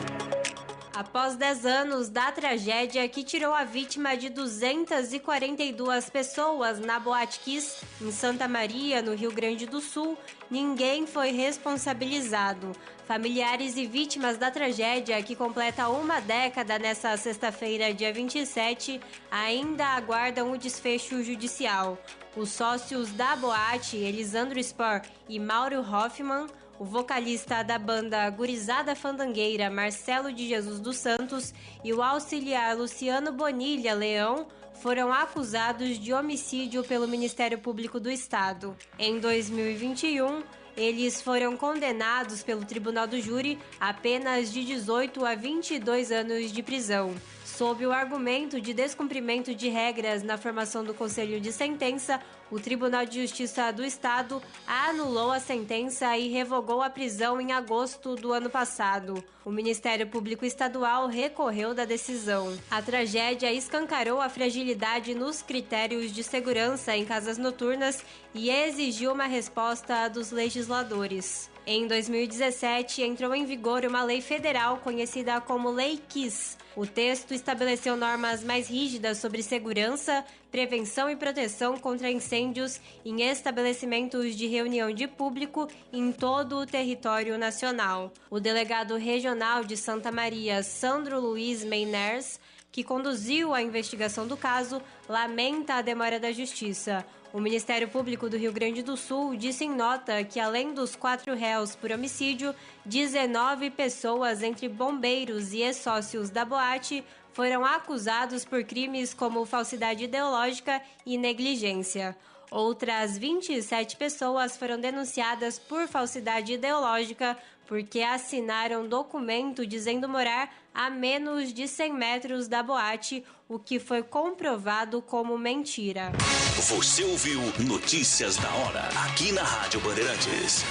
Após 10 anos da tragédia que tirou a vítima de 242 pessoas na Boate Kiss, em Santa Maria, no Rio Grande do Sul, ninguém foi responsabilizado. Familiares e vítimas da tragédia, que completa uma década nesta sexta-feira, dia 27, ainda aguardam o desfecho judicial. Os sócios da boate, Elisandro Spor e Mauro Hoffman, o vocalista da banda Gurizada Fandangueira, Marcelo de Jesus dos Santos, e o auxiliar Luciano Bonilha Leão, foram acusados de homicídio pelo Ministério Público do Estado. Em 2021, eles foram condenados pelo Tribunal do Júri a penas de 18 a 22 anos de prisão. Sob o argumento de descumprimento de regras na formação do Conselho de Sentença, o Tribunal de Justiça do Estado anulou a sentença e revogou a prisão em agosto do ano passado. O Ministério Público Estadual recorreu da decisão. A tragédia escancarou a fragilidade nos critérios de segurança em casas noturnas e exigiu uma resposta dos legisladores. Em 2017, entrou em vigor uma lei federal conhecida como Lei Kiss. O texto estabeleceu normas mais rígidas sobre segurança, prevenção e proteção contra incêndios em estabelecimentos de reunião de público em todo o território nacional. O delegado regional de Santa Maria, Sandro Luiz Meiners, que conduziu a investigação do caso, lamenta a demora da Justiça. O Ministério Público do Rio Grande do Sul disse em nota que, além dos 4 réus por homicídio, 19 pessoas, entre bombeiros e ex-sócios da boate, foram acusados por crimes como falsidade ideológica e negligência. Outras 27 pessoas foram denunciadas por falsidade ideológica porque assinaram documento dizendo morar a menos de 100 metros da boate, o que foi comprovado como mentira. Você ouviu Notícias da Hora, aqui na Rádio Bandeirantes.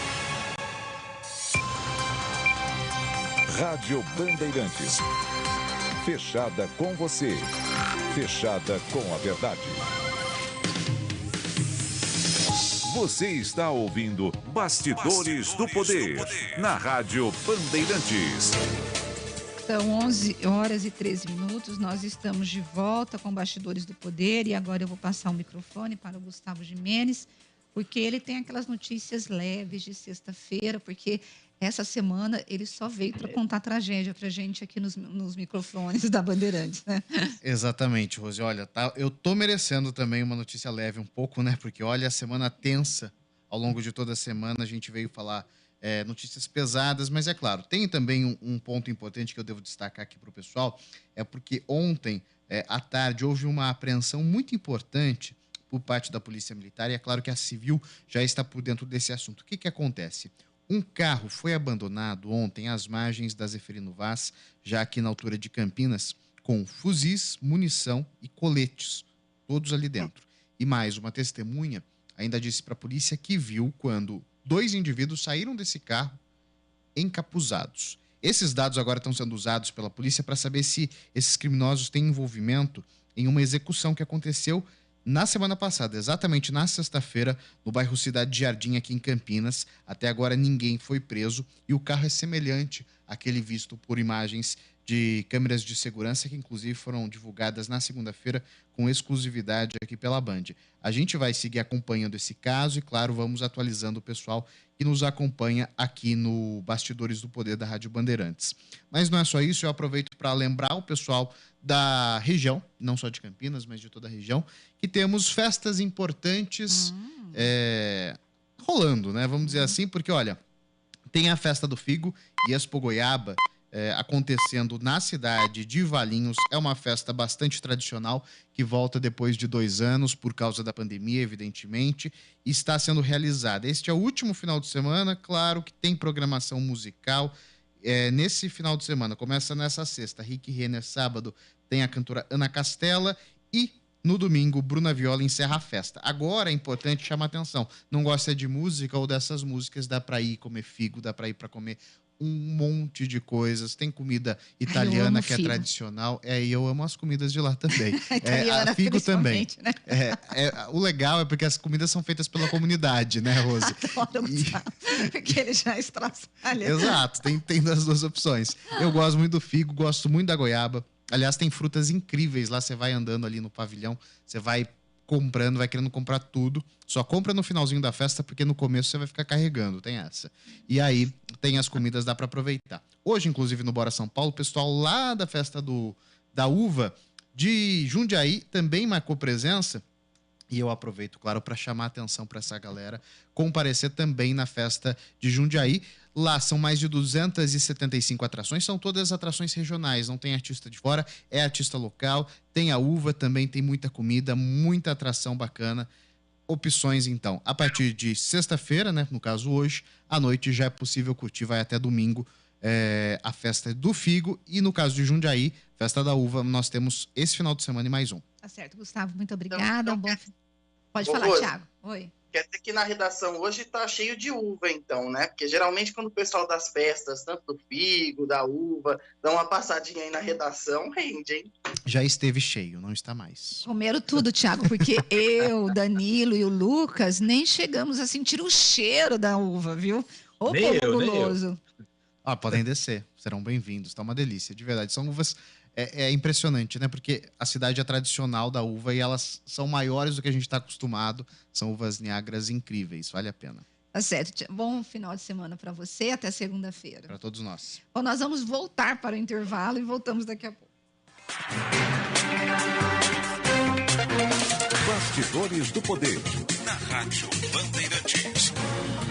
Rádio Bandeirantes. Fechada com você. Fechada com a verdade. Você está ouvindo Bastidores do Poder, na Rádio Bandeirantes. São 11 horas e 13 minutos, nós estamos de volta com Bastidores do Poder e agora eu vou passar o microfone para o Gustavo Gimenez, porque ele tem aquelas notícias leves de sexta-feira, porque essa semana ele só veio para contar a tragédia para a gente aqui nos microfones da Bandeirantes, né? Exatamente, Rose. Olha, eu tô merecendo também uma notícia leve um pouco, né? Porque, olha, a semana tensa, ao longo de toda a semana a gente veio falar notícias pesadas, mas é claro, tem também um ponto importante que eu devo destacar aqui para o pessoal, é porque ontem, à tarde, houve uma apreensão muito importante por parte da Polícia Militar e é claro que a Civil já está por dentro desse assunto. O que acontece? Um carro foi abandonado ontem às margens da Zeferino Vaz, já aqui na altura de Campinas, com fuzis, munição e coletes, todos ali dentro. E mais, uma testemunha ainda disse para a polícia que viu quando 2 indivíduos saíram desse carro encapuzados. Esses dados agora estão sendo usados pela polícia para saber se esses criminosos têm envolvimento em uma execução que aconteceu na semana passada, exatamente na sexta-feira, no bairro Cidade Jardim, aqui em Campinas. Até agora ninguém foi preso e o carro é semelhante àquele visto por imagens de câmeras de segurança que inclusive foram divulgadas na segunda-feira com exclusividade aqui pela Band. A gente vai seguir acompanhando esse caso e, claro, vamos atualizando o pessoal que nos acompanha aqui no Bastidores do Poder da Rádio Bandeirantes. Mas não é só isso, eu aproveito para lembrar o pessoal da região, não só de Campinas, mas de toda a região, que temos festas importantes rolando, né? Vamos dizer assim, porque, olha, tem a Festa do Figo e Expo Goiaba acontecendo na cidade de Valinhos. É uma festa bastante tradicional que volta depois de 2 anos por causa da pandemia, evidentemente, e está sendo realizada. Este é o último final de semana, claro que tem programação musical. Nesse final de semana, começa nessa sexta, Rick Renner, sábado tem a cantora Ana Castela e no domingo, Bruna Viola encerra a festa. Agora é importante chamar atenção, não gosta de música ou dessas músicas, dá para ir comer figo, dá para ir para comer um monte de coisas. Tem comida italiana que é tradicional. E eu amo as comidas de lá também. A figo também. Né? O legal é porque as comidas são feitas pela comunidade, né, Rose? Adoro porque ele já estraçalha. Exato, tem das duas opções. Eu gosto muito do figo, gosto muito da goiaba. Aliás, tem frutas incríveis lá. Você vai andando ali no pavilhão, você vai comprando, vai querendo comprar tudo. Só compra no finalzinho da festa, porque no começo você vai ficar carregando, tem essa. E aí, tem as comidas, dá para aproveitar. Hoje, inclusive, no Bora São Paulo, o pessoal lá da festa da uva de Jundiaí também marcou presença. E eu aproveito, claro, para chamar a atenção para essa galera comparecer também na festa de Jundiaí. Lá são mais de 275 atrações, são todas atrações regionais, não tem artista de fora, é artista local, tem a uva, também tem muita comida, muita atração bacana. Opções, então, a partir de sexta-feira, né, no caso hoje, à noite já é possível curtir, vai até domingo, a festa do Figo. E no caso de Jundiaí, festa da uva, nós temos esse final de semana e mais um. Tá certo, Gustavo, muito obrigada. Pode falar, Thiago. Oi. Quer dizer que na redação hoje tá cheio de uva, então, né? Porque geralmente quando o pessoal das festas, tanto do figo, da uva, dá uma passadinha aí na redação, rende, hein? Já esteve cheio, não está mais. Comeram tudo, Thiago, porque eu, Danilo e o Lucas nem chegamos a sentir o cheiro da uva, viu? Ô, povo guloso. Podem descer, serão bem-vindos, tá uma delícia, de verdade. São uvas... É impressionante, né? Porque a cidade é tradicional da uva e elas são maiores do que a gente está acostumado. São uvas Niágaras incríveis, vale a pena. Tá certo. Bom final de semana para você, até segunda-feira. Para todos nós. Bom, nós vamos voltar para o intervalo e voltamos daqui a pouco. Bastidores do Poder. Na Rádio Bandeirantes.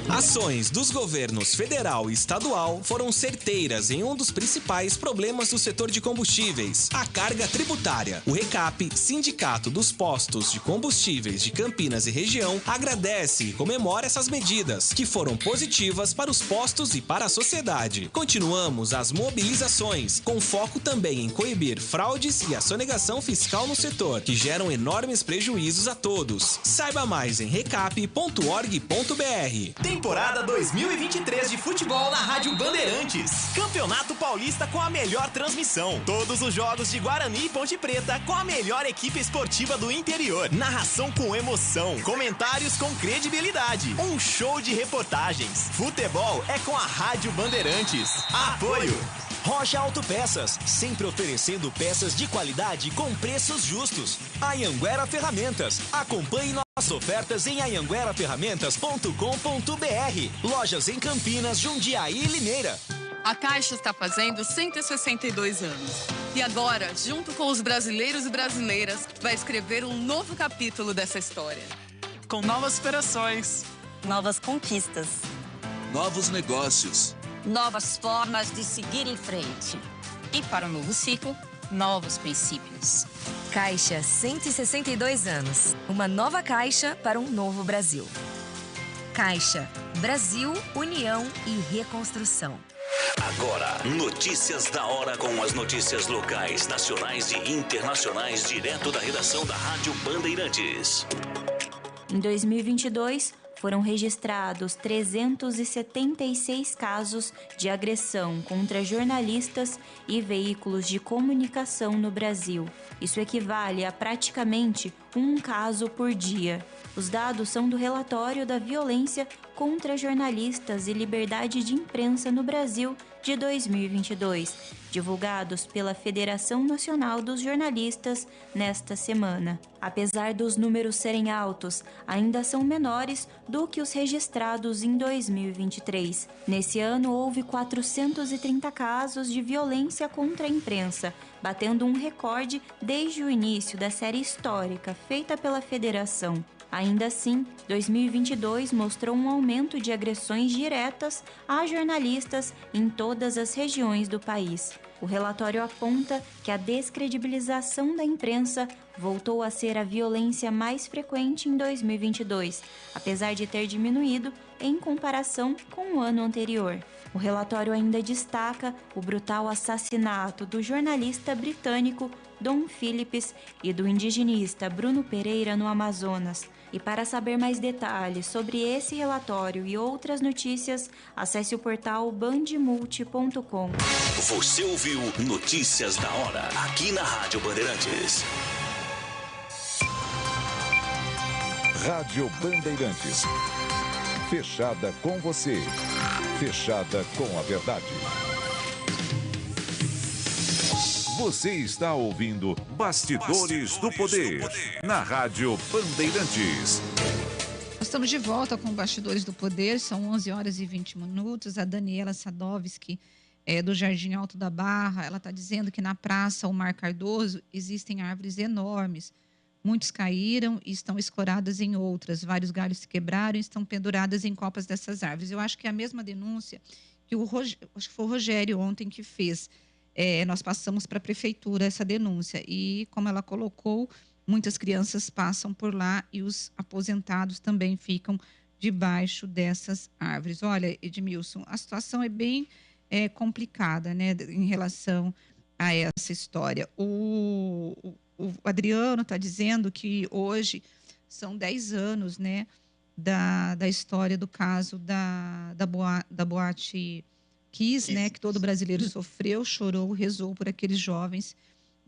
Ações dos governos federal e estadual foram certeiras em um dos principais problemas do setor de combustíveis, a carga tributária. O RECAP, Sindicato dos Postos de Combustíveis de Campinas e região, agradece e comemora essas medidas, que foram positivas para os postos e para a sociedade. Continuamos as mobilizações, com foco também em coibir fraudes e a sonegação fiscal no setor, que geram enormes prejuízos a todos. Saiba mais em recap.org.br. Temporada 2023 de futebol na Rádio Bandeirantes. Campeonato Paulista com a melhor transmissão. Todos os jogos de Guarani e Ponte Preta com a melhor equipe esportiva do interior. Narração com emoção. Comentários com credibilidade. Um show de reportagens. Futebol é com a Rádio Bandeirantes. Apoio Rocha Autopeças, sempre oferecendo peças de qualidade com preços justos. Anhanguera Ferramentas, acompanhe nossas ofertas em anhangueraferramentas.com.br. Lojas em Campinas, Jundiaí e Limeira. A Caixa está fazendo 162 anos. E agora, junto com os brasileiros e brasileiras, vai escrever um novo capítulo dessa história. Com novas operações. Novas conquistas. Novos negócios. Novas formas de seguir em frente. E para um novo ciclo, novos princípios. Caixa, 162 anos. Uma nova Caixa para um novo Brasil. Caixa, Brasil, União e Reconstrução. Agora, notícias da hora com as notícias locais, nacionais e internacionais, direto da redação da Rádio Bandeirantes. Em 2022, foram registrados 376 casos de agressão contra jornalistas e veículos de comunicação no Brasil. Isso equivale a praticamente um caso por dia. Os dados são do relatório da violência contra jornalistas e liberdade de imprensa no Brasil de 2022, divulgados pela Federação Nacional dos Jornalistas nesta semana. Apesar dos números serem altos, ainda são menores do que os registrados em 2023. Nesse ano, houve 430 casos de violência contra a imprensa, batendo um recorde desde o início da série histórica feita pela Federação. Ainda assim, 2022 mostrou um aumento de agressões diretas a jornalistas em todas as regiões do país. O relatório aponta que a descredibilização da imprensa voltou a ser a violência mais frequente em 2022, apesar de ter diminuído em comparação com o ano anterior. O relatório ainda destaca o brutal assassinato do jornalista britânico Dom Phillips e do indigenista Bruno Pereira no Amazonas. E para saber mais detalhes sobre esse relatório e outras notícias, acesse o portal bandmulti.com. Você ouviu Notícias da Hora, aqui na Rádio Bandeirantes. Rádio Bandeirantes. Fechada com você. Fechada com a verdade. Você está ouvindo Bastidores do Poder, na Rádio Bandeirantes. Nós estamos de volta com Bastidores do Poder, são 11 horas e 20 minutos. A Daniela Sadovski, do Jardim Alto da Barra, ela está dizendo que na Praça Omar Cardoso existem árvores enormes. Muitos caíram e estão escoradas em outras. Vários galhos se quebraram e estão penduradas em copas dessas árvores. Eu acho que é a mesma denúncia que acho que foi o Rogério ontem que fez. Nós passamos para a prefeitura essa denúncia e, como ela colocou, muitas crianças passam por lá e os aposentados também ficam debaixo dessas árvores. Olha, Edmilson, a situação é bem complicada, né, em relação a essa história. O Adriano está dizendo que hoje são 10 anos, né, da história do caso da boate Kiss, né, que todo brasileiro sofreu, chorou, rezou por aqueles jovens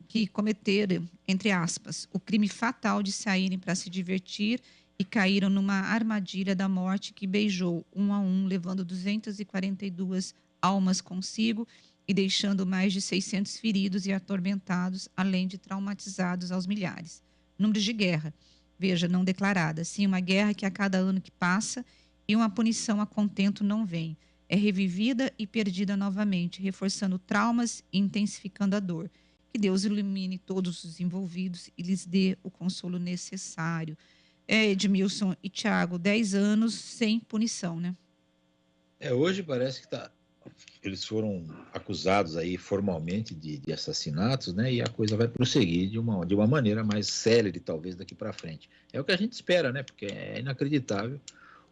que cometeram, entre aspas, o crime fatal de saírem para se divertir e caíram numa armadilha da morte que beijou um a um, levando 242 almas consigo e deixando mais de 600 feridos e atormentados, além de traumatizados aos milhares. Números de guerra, veja, não declarada. Sim, uma guerra que a cada ano que passa e uma punição a contento não vem. É revivida e perdida novamente, reforçando traumas e intensificando a dor. Que Deus ilumine todos os envolvidos e lhes dê o consolo necessário. Edmilson e Thiago, 10 anos sem punição, né? Hoje parece que eles foram acusados aí formalmente de assassinatos, né? E a coisa vai prosseguir de uma maneira mais célere, talvez, daqui para frente. É o que a gente espera, né? Porque é inacreditável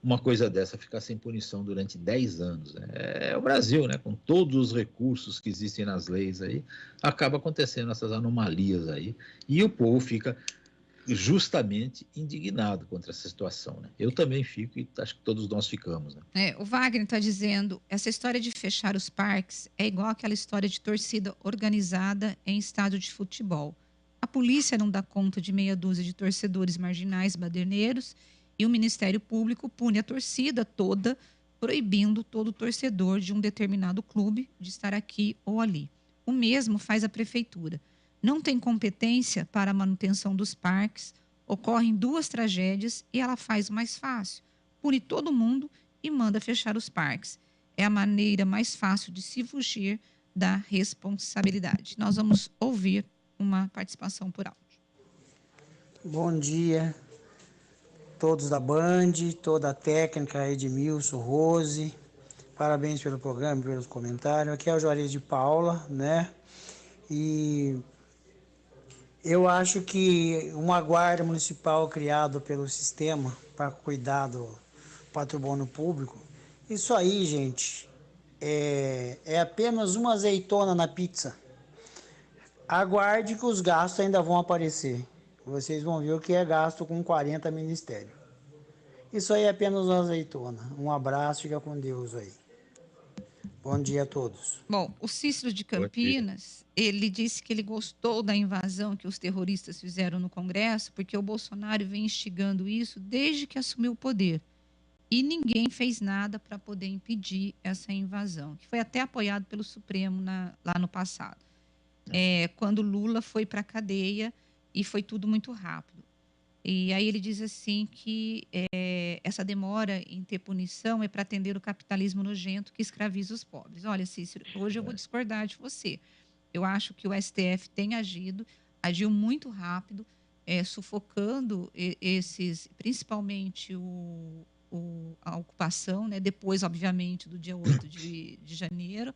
uma coisa dessa ficar sem punição durante 10 anos. Né? É o Brasil, né? Com todos os recursos que existem nas leis aí, acaba acontecendo essas anomalias aí, e o povo fica justamente indignado contra essa situação. Né? Eu também fico, e acho que todos nós ficamos. Né? O Wagner está dizendo, essa história de fechar os parques é igual aquela história de torcida organizada em estádio de futebol. A polícia não dá conta de meia dúzia de torcedores marginais baderneiros e o Ministério Público pune a torcida toda, proibindo todo torcedor de um determinado clube de estar aqui ou ali. O mesmo faz a prefeitura. Não tem competência para a manutenção dos parques, ocorrem 2 tragédias e ela faz o mais fácil. Pune todo mundo e manda fechar os parques. É a maneira mais fácil de se fugir da responsabilidade. Nós vamos ouvir uma participação por áudio. Bom dia. Todos da Band, toda a técnica, Edmilson, Rose, parabéns pelo programa, pelos comentários. Aqui é o Juarez de Paula, né? E eu acho que uma guarda municipal criada pelo sistema para cuidar do patrimônio público, isso aí, gente, é apenas uma azeitona na pizza. Aguarde que os gastos ainda vão aparecer. Vocês vão ver o que é gasto com 40 ministérios. Isso aí é apenas uma azeitona. Um abraço, fica com Deus aí. Bom dia a todos. Bom, o Cícero de Campinas, ele disse que ele gostou da invasão que os terroristas fizeram no Congresso, porque o Bolsonaro vem instigando isso desde que assumiu o poder. E ninguém fez nada para poder impedir essa invasão, que foi até apoiado pelo Supremo lá no passado. Quando Lula foi para a cadeia e foi tudo muito rápido. E aí ele diz assim que essa demora em ter punição é para atender o capitalismo nojento que escraviza os pobres. Olha, Cícero, hoje eu vou discordar de você. Eu acho que o STF tem agiu muito rápido, sufocando principalmente a ocupação, né? Depois, obviamente, do dia 8 de janeiro,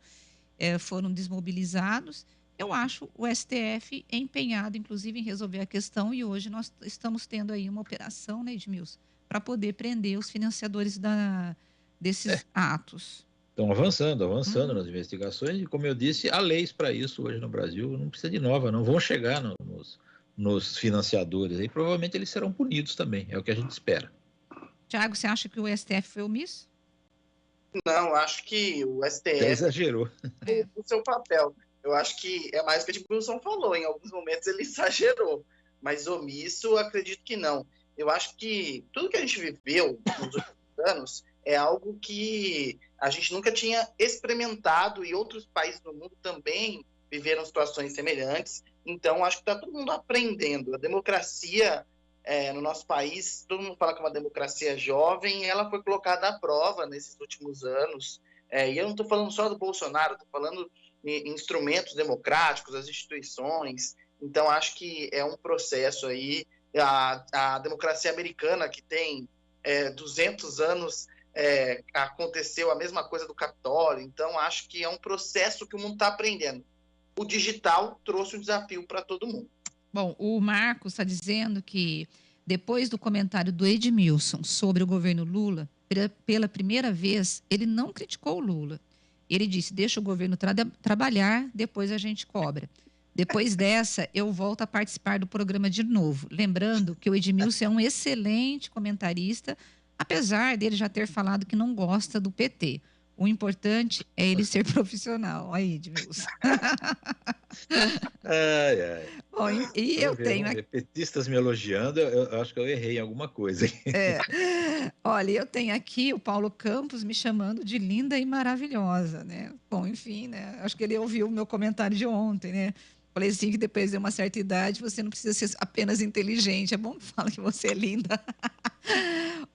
foram desmobilizados. Eu acho o STF empenhado, inclusive, em resolver a questão, e hoje nós estamos tendo aí uma operação, né, Edmilson, para poder prender os financiadores desses atos. Estão avançando nas investigações, e como eu disse, há leis para isso hoje no Brasil, não precisa de nova, não vão chegar nos financiadores, e provavelmente eles serão punidos também, é o que a gente espera. Tiago, você acha que o STF foi omisso? Não, acho que o STF... Já exagerou. O seu papel. Eu acho que é mais o que o Wilson falou. Em alguns momentos ele exagerou. Mas omisso, acredito que não. Eu acho que tudo que a gente viveu nos últimos anos é algo que a gente nunca tinha experimentado, e outros países do mundo também viveram situações semelhantes. Então, acho que está todo mundo aprendendo. A democracia no nosso país, todo mundo fala que é uma democracia jovem, e ela foi colocada à prova nesses últimos anos. E eu não estou falando só do Bolsonaro, estou falando em instrumentos democráticos, as instituições. Então, acho que é um processo aí. A democracia americana, que tem 200 anos, aconteceu a mesma coisa do Capitólio. Então, acho que é um processo que o mundo está aprendendo. O digital trouxe um desafio para todo mundo. Bom, o Marcos está dizendo que, depois do comentário do Edmilson sobre o governo Lula, pela primeira vez, ele não criticou o Lula. Ele disse, deixa o governo trabalhar, depois a gente cobra. Depois dessa, eu volto a participar do programa de novo. Lembrando que o Edmilson é um excelente comentarista, apesar dele já ter falado que não gosta do PT. O importante é ele ser profissional. Aí, Edmilson. Bom, e eu tenho aqui... Petistas me elogiando, eu acho que eu errei em alguma coisa. Olha, eu tenho aqui o Paulo Campos me chamando de linda e maravilhosa, né? Bom, enfim, né? Acho que ele ouviu o meu comentário de ontem, né? Falei assim, que depois de uma certa idade, você não precisa ser apenas inteligente. É bom que fala que você é linda.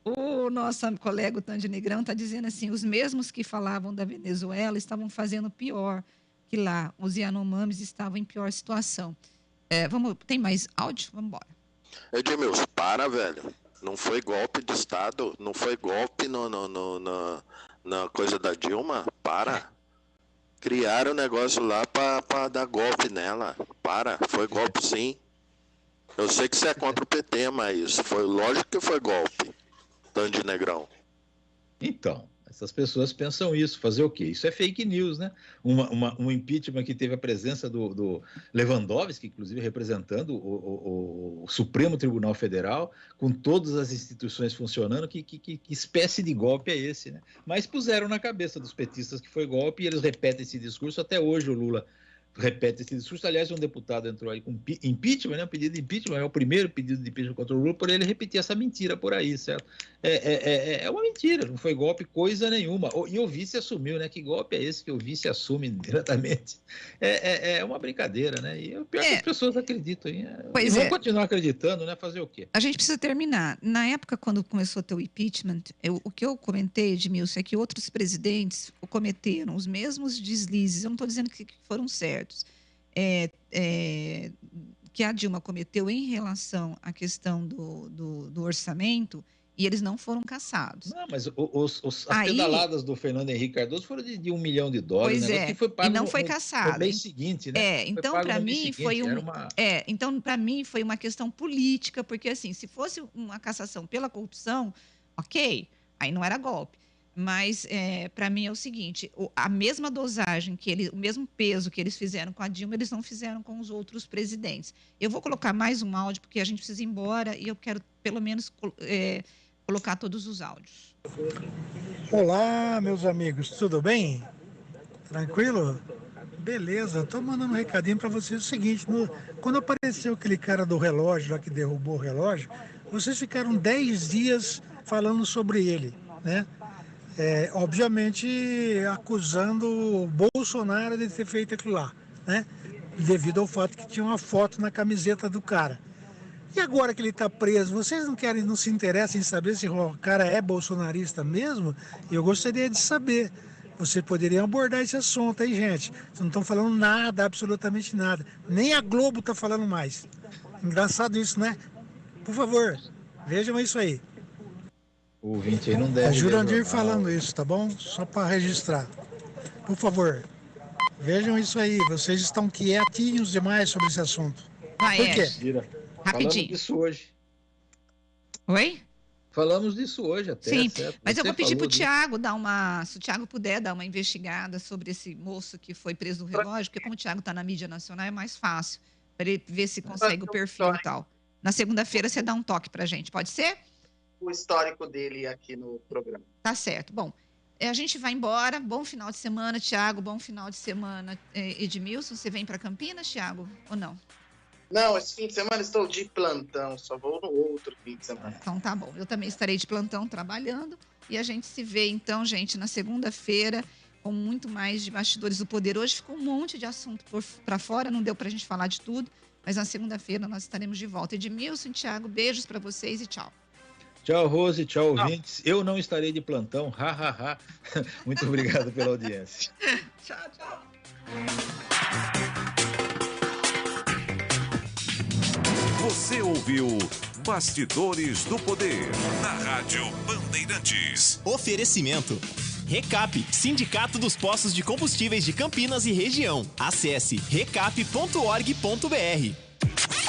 O nosso colega, o Tandy Negrão, está dizendo assim, os mesmos que falavam da Venezuela estavam fazendo pior que lá. Os Yanomamis estavam em pior situação. Tem mais áudio? Vamos embora. Edmilson, para, velho. Não foi golpe de Estado, não foi golpe na coisa da Dilma. Para. Criaram o negócio lá para dar golpe nela. Foi golpe sim. Eu sei que você é contra o PT, mas foi lógico que foi golpe. Tandy Negrão. Então, essas pessoas pensam isso. Fazer o quê? Isso é fake news, né? Um impeachment que teve a presença do Lewandowski, inclusive representando o Supremo Tribunal Federal, com todas as instituições funcionando. Que espécie de golpe é esse, né? Mas puseram na cabeça dos petistas que foi golpe, e eles repetem esse discurso. Até hoje o Lula repete esse discurso. Aliás, um deputado entrou aí com impeachment, né? Um pedido de impeachment, é o primeiro pedido de impeachment contra o Lula, por ele repetir essa mentira por aí, certo? É uma mentira, não foi golpe coisa nenhuma. E o vice assumiu, né? Que golpe é esse que o vice assume diretamente? É uma brincadeira, né? E o pior que as pessoas acreditam. E vão continuar acreditando, né? Fazer o quê? A gente precisa terminar. Na época, quando começou a ter o impeachment, o que eu comentei, Edmilson, é que outros presidentes cometeram os mesmos deslizes. Eu não estou dizendo que foram certos. Que a Dilma cometeu em relação à questão do orçamento, e eles não foram caçados. Não, mas as pedaladas do Fernando Henrique Cardoso foram de $1 milhão. Pois que foi pago e não foi caçado. No mês seguinte, né? Então, para mim, foi uma questão política, porque, assim, se fosse uma cassação pela corrupção, ok, aí não era golpe. Mas, para mim, é o seguinte, a mesma dosagem, o mesmo peso que eles fizeram com a Dilma, eles não fizeram com os outros presidentes. Eu vou colocar mais um áudio, porque a gente precisa ir embora, e eu quero, pelo menos, colocar todos os áudios. Olá, meus amigos, tudo bem? Tranquilo? Beleza, tô mandando um recadinho para vocês. O seguinte, quando apareceu aquele cara do relógio lá que derrubou o relógio, vocês ficaram 10 dias falando sobre ele, né? Obviamente acusando o Bolsonaro de ter feito aquilo lá, né? Devido ao fato que tinha uma foto na camiseta do cara. E agora que ele está preso, vocês não se interessam em saber se o cara é bolsonarista mesmo? Eu gostaria de saber. Vocês poderiam abordar esse assunto aí, gente. Vocês não estão falando nada, absolutamente nada. Nem a Globo está falando mais. Engraçado isso, né? Por favor, vejam isso aí. O ouvinte aí não deve... É Jurandir falando isso, tá bom? Só para registrar. Por favor, vejam isso aí. Vocês estão quietinhos demais sobre esse assunto. Por quê? Rapidinho. Falamos disso hoje. Oi? Falamos disso hoje até. Sim, certo? mas eu Você vou pedir falou pro Thiago dar uma... Se o Thiago puder dar uma investigada sobre esse moço que foi preso no relógio, porque como o Thiago tá na mídia nacional, é mais fácil para ele ver se consegue o perfil e tal. Na segunda-feira você dá um toque pra gente, pode ser? O histórico dele aqui no programa. Tá certo. Bom, a gente vai embora. Bom final de semana, Thiago. Bom final de semana, Edmilson. Você vem para Campinas, Thiago, ou não? Não, esse fim de semana estou de plantão. Só vou no outro fim de semana. Então tá bom. Eu também estarei de plantão trabalhando. E a gente se vê, então, gente, na segunda-feira, com muito mais de Bastidores do Poder. Hoje ficou um monte de assunto para fora. Não deu pra gente falar de tudo. Mas na segunda-feira nós estaremos de volta. Edmilson, Thiago, beijos para vocês e tchau. Tchau, Rose, tchau, ouvintes. Eu não estarei de plantão, Muito obrigado pela audiência. Tchau, tchau. Você ouviu Bastidores do Poder, na Rádio Bandeirantes. Oferecimento. Recap, Sindicato dos Postos de Combustíveis de Campinas e Região. Acesse recap.org.br.